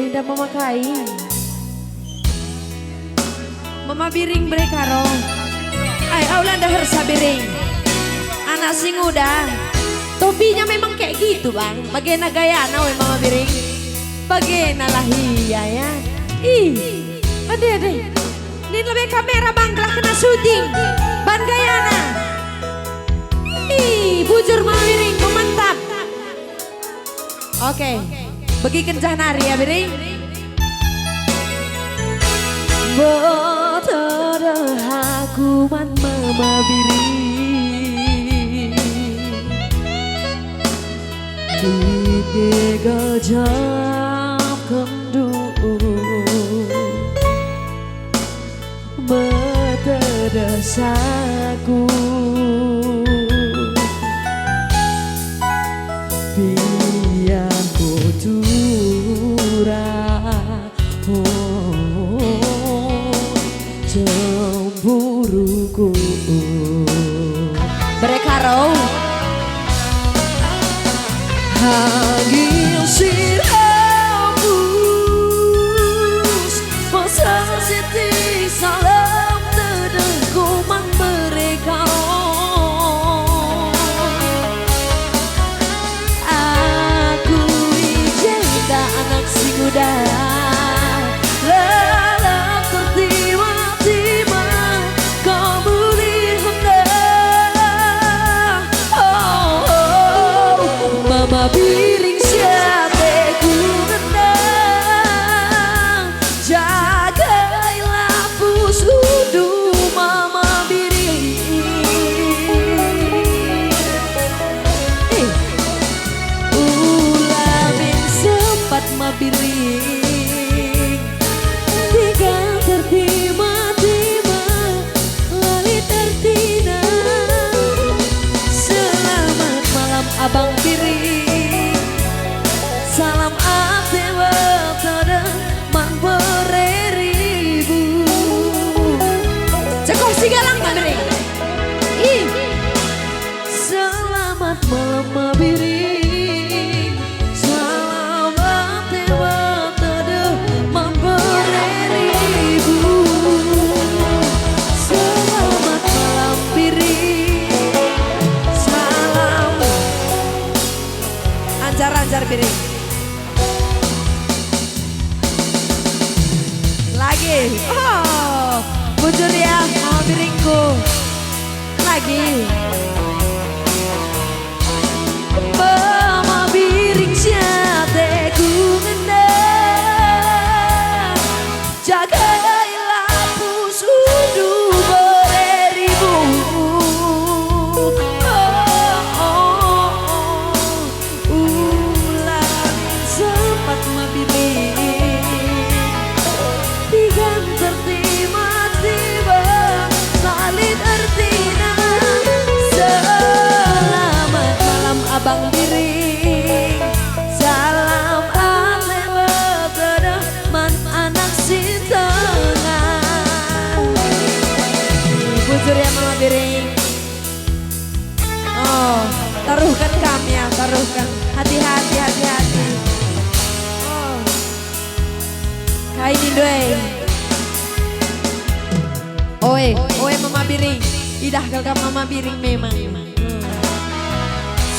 Speaker 9: Ainda mama kain. Mama biring mereka roh. Ay, aulan dah harus biring. Anak sing udah. Topinya memang kayak gitu bang. Bagaimana gaya anak mama biring. Bagaimana lah iya ya. Ih, ade. Ini lebih kamera bang, gelah kena syuting. Ban gaya anak. Ih, bujur mama biring, mantap. Oke. Bagi kerja nari ya biring.
Speaker 8: betada aku man mama biring di gajah kendu betada saku biar cemburuku
Speaker 9: Mereka row
Speaker 8: Hagil sirabus Pasal siti salam tedengkuman mereka Aku ijenta anak si muda biring siate ku tenang jagailah pusudu mama biring Mama biring selamat lewat ada memberi ribu. Selamat malam biring, salam
Speaker 9: Anjar piring. Lagi. Oh, bujur ya mama piringku. Lagi.
Speaker 8: Mama biring jateku ngendang, jagai lapus udu beribu. Ulang sempat mabiring tiga tertiba-tiba salit artina. Selamat malam abang biring, salam ale betedah man anak si tengah.
Speaker 9: Bujur ya mama piring. Oh, taruhkan kami ya, taruhkan. Hati-hati, hati-hati. Oh, kain indoi. Oe mama piring. Idah kakak mama piring memang.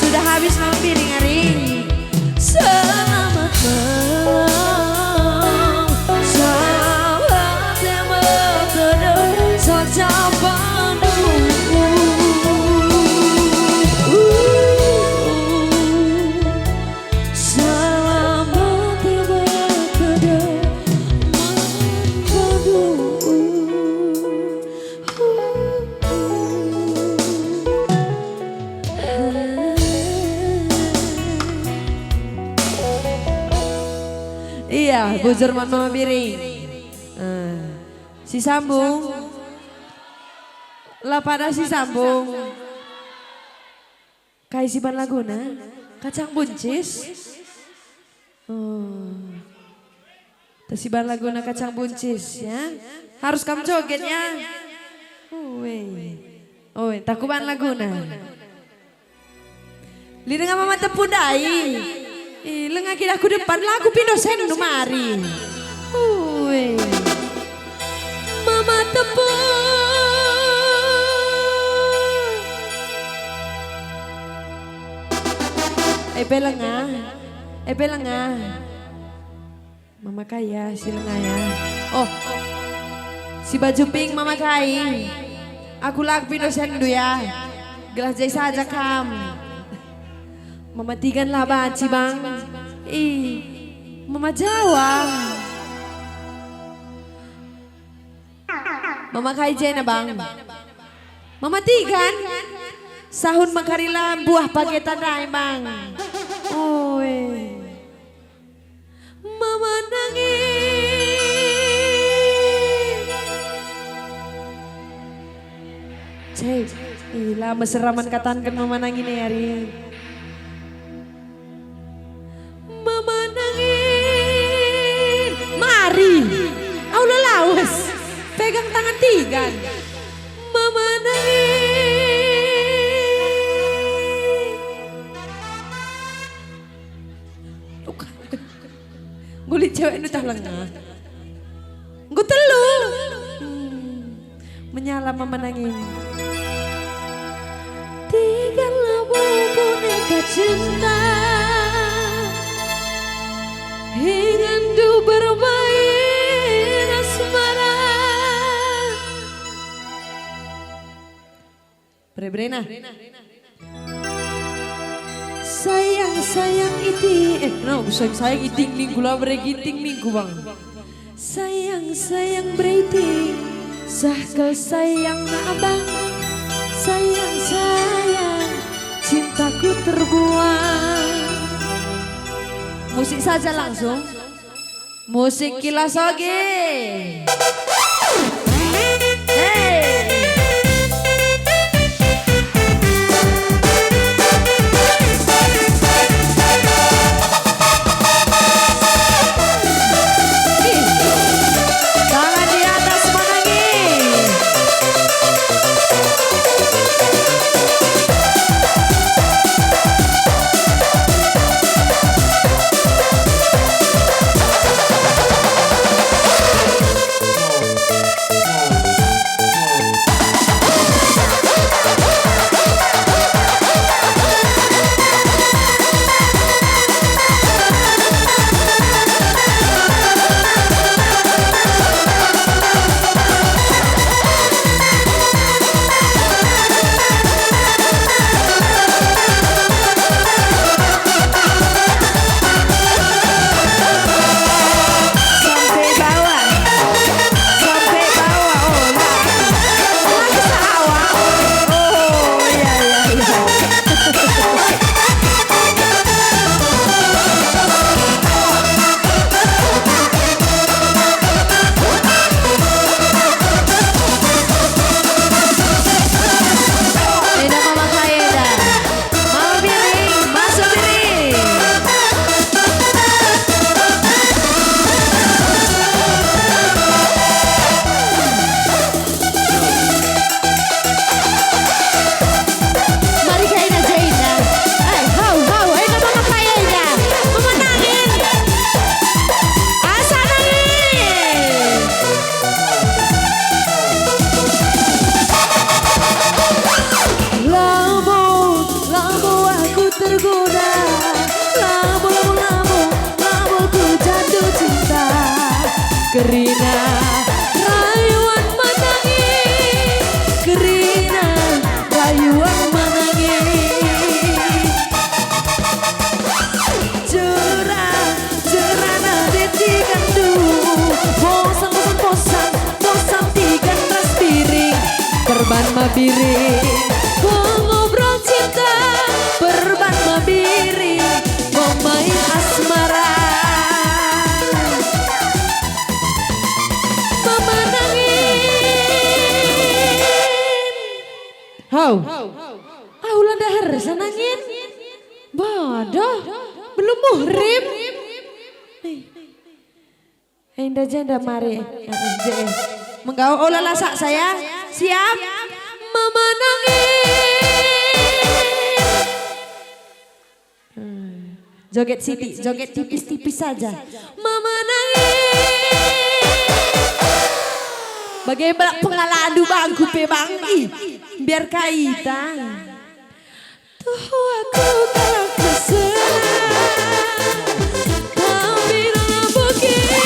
Speaker 9: Sudah habis mama piring hari.
Speaker 8: Selamat malam, sahabat yang betedah saja selamat yang betedah
Speaker 9: Iya, bujur mama piring. Si sambung. Lah pada si sambung. Kaisiban Laguna, kacang buncis. Oh. Tesiban Laguna kacang buncis ya. Harus kamu joget ya. Takuban Laguna. Lidang mama tepudai. Lengah kita aku depan lagu pindo sendu mari.
Speaker 8: Mama tepung
Speaker 9: Epe lengah. Mama kaya si lengah ya. Oh, si baju pink mama kai. Aku lagu pindo sendu ya. Gelas jai saja kam. Mama tigan lah baci bang. Mama Jawa. Mama kai jena bang. Mama tigan. Sahun makarila buah paketan rai bang.
Speaker 8: Mama nangis.
Speaker 9: Cek, ilah meseraman kataan kan mama nangis nih hari.
Speaker 8: Mama nangis.
Speaker 9: Mari, Allah lawas, pegang tangan tigan.
Speaker 8: Mama nangis.
Speaker 9: Ngulit cewek itu tak lengah. Gue telu. Menyala mama nangis.
Speaker 8: Tinggallah boneka cinta, hingandu bermain asmara.
Speaker 9: Brena.
Speaker 8: Sayang iti,
Speaker 9: sayang iting ning gula beregiting ning bang.
Speaker 8: sayang beriting, sahkel sayang na abang. Sayang cintaku terbuang.
Speaker 9: Musik saja langsung. Musik Kilas Oge. tergoda. Labul-labul-labul jatuh cinta. Kerina rayuan menangis, kerina rayuan menangis. Jerana detikan du, bosan tikan ras piring, perban mabiring, ngobrol cinta, perban mabiring, main asmara. Aulah dahar senangin. Bodoh, belum muhrim. Indah janda mari. Menggau olah lasak saya. Siap? Mama nangis. Joget siti, joget tipis-tipis saja. Mama nangis. Bagaimana pengalaman bangku pe bangi. Biar kaitan. Tuh aku kalah kesenang. Kau bilang begini.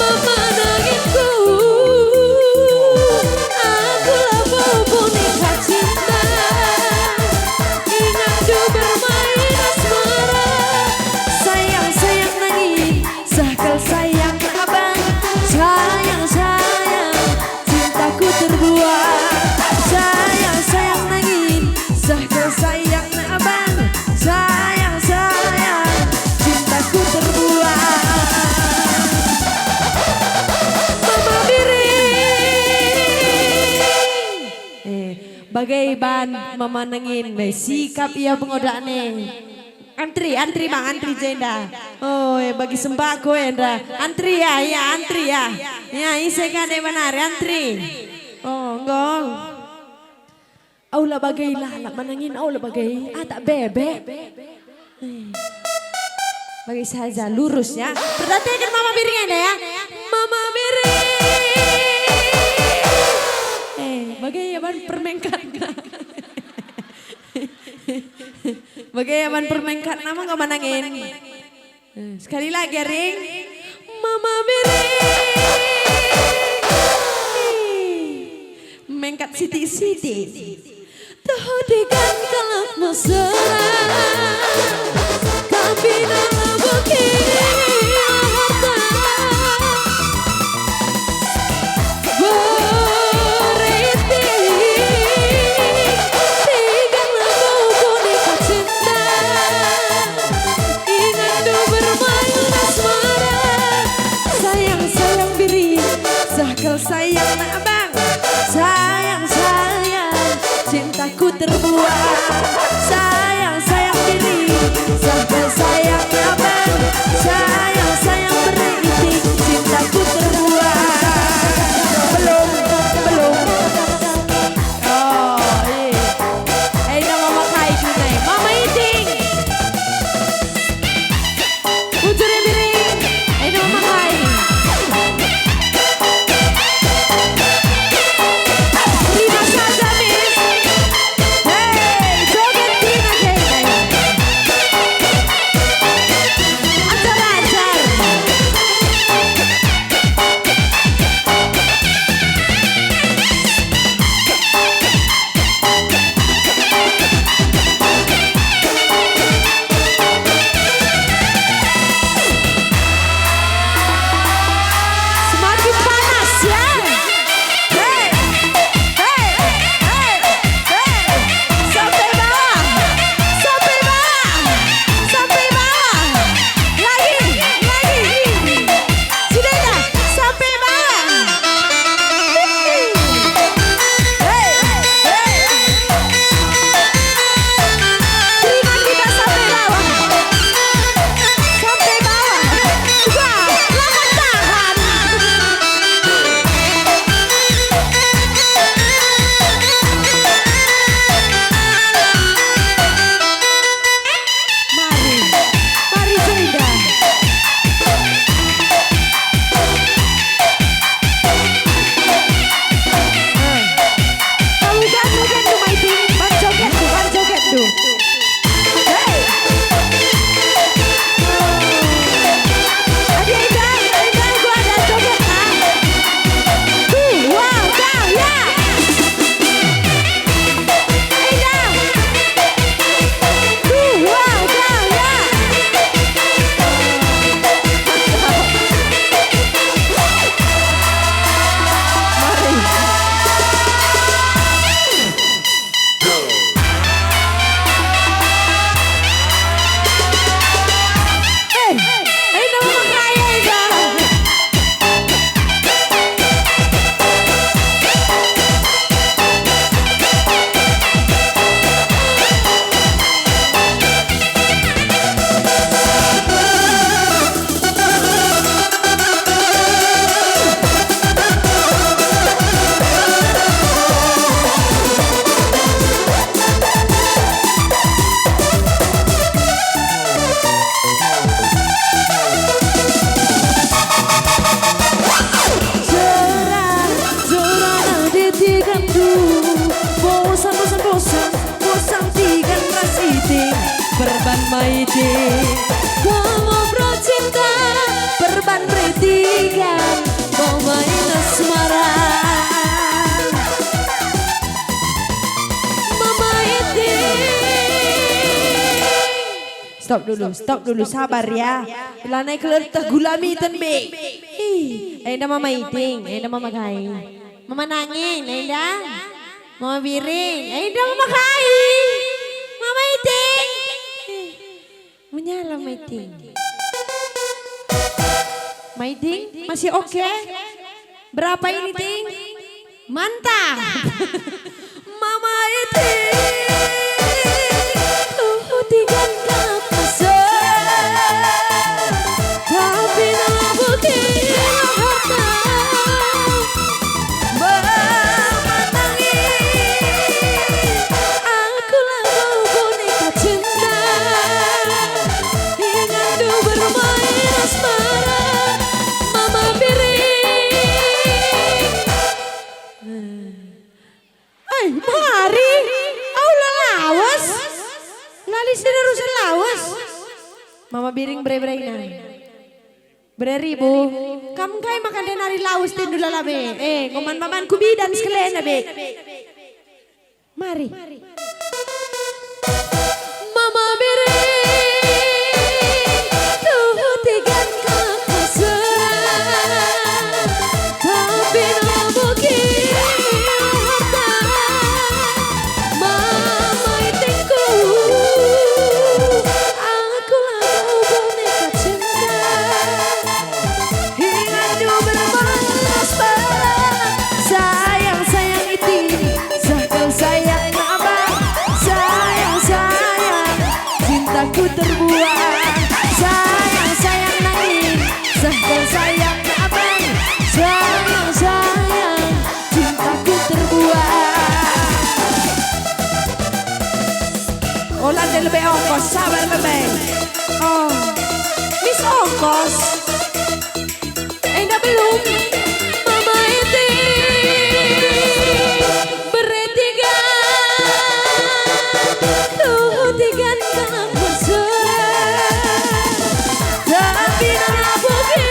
Speaker 9: Mama nanginku. Akulah boneka cinta. Ingat du bermain asmara. Sayang nangis. Sakal sayang abang. Sayang cintaku terbuat. Sayang nangis. Sakal sayang abang. Sayang cintaku terbuat. Mama biring. Bagai ban mama nangin. Sikap ia pengodane. Antri bang, antri jenda. Oh, bagi sembako Endra. Antri ya, antri ya. Ya, isekan benar, antri. Oh, enggak. Aula bagai lalak manangin, aula bagai tak bebek. Bagi saja lurus ya. Perhatikan mama biring Anda ya. Mama biring. Bagai yaman permenkat. Bagaimana permenkat nama nggak manangin? Sekali lagi ring, mama miring, mengkat siti. Terhentikan kalau mesra, kabina bukit harta. Sayang abang, sayang cintaku terbuat. Sayang diri, sampai sayang abang. Sayang beritik, cintaku terbuat. Belum. Oh iya. Nama mama itu nih, mama iting. Ujurnya miring, nama mama ini. Terima saja, Miss. Hey, joget. Mama itu ngobrol cinta Perban bertigan Mama ini asmara Mama itu Stop dulu, sabar ya. Bila naik keluar tergulami ten be. Enda mama iting, enda mama kai. Mama nangin, enda. Mama biring, enda mama kai. Mama iting. Menyala mama iting. Mama iting, masih oke? Berapa ini ting? Mantap. Mama iting. Tigan tapi nabukin harta memandangi aku lalu boneka cinta ingin bermain asmara mama piring mari aula lawas lali senerusan lawas mama biring bre-breina Beribu, kamu kai makan denari laus tendu lalabe. Koman maman kubi dan sekalian be. Mari. Mama beri, tuh tigan kakak tapi nabukin harta. Mama itingku, aku lalu boneka cinta. Sayang itu Zakal sayang abang Sayang cintaku terbuang Sayang nangis Zakal sayang abang Sayang cintaku terbuang Olan dia lebih ongkos sabar lebih Oh Miss ongkos Enggak belum Mama itu bertiga tuh tigan kakak tapi nabukin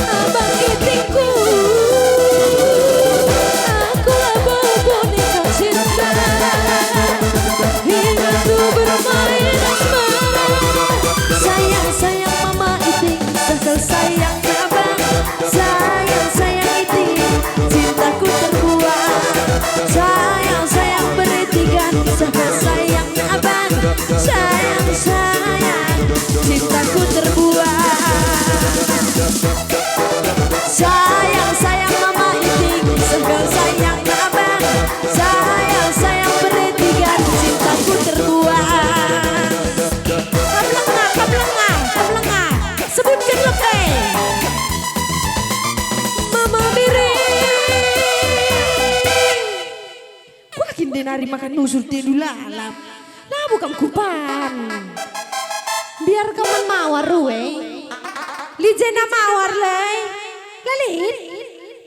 Speaker 9: abang itingku aku labu boneka cinta ingin tuh bermain asmara sayang mama iting Zakal sayang abang sayang iting cintaku terbuang sayang bertigan Zakal sayang abang sayang cintaku terbuang sayang mama iting Zakal sayang abang sayang bertigan cintaku terbuang kablengah sebutkan lebih mama biring kuakin denari makan nusur tidur lalap lah bukan kupan biar kaman mawar ruwe lijena mawar leh lalit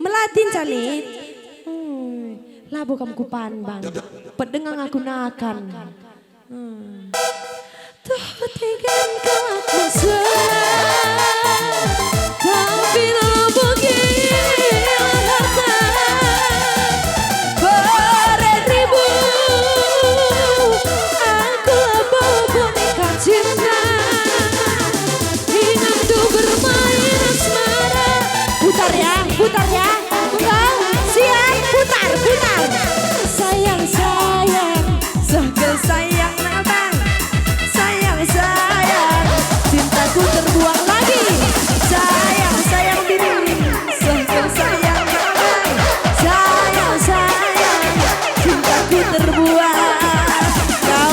Speaker 9: melatin calit lah bukan kupan bang pedengang aku nakan tuh tigan kakak tapi nabukin harta beribu aku bawa boneka cinta ingin tuh bermain asmara putar ya tunggal siap putar sayang Zakal sayang abang sayang cintaku terbuang lagi sayang biring Zakal sayang abang sayang cintaku terbuang kau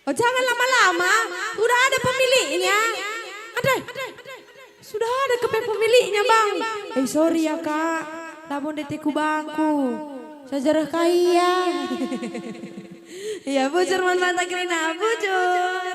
Speaker 9: Oh jangan lama-lama, sudah ada pemiliknya. Sudah ada pemiliknya bang. Sorry ya kak, namun deteku bangku. Sejarah kaya. Ya bujur mantap Krina bujur.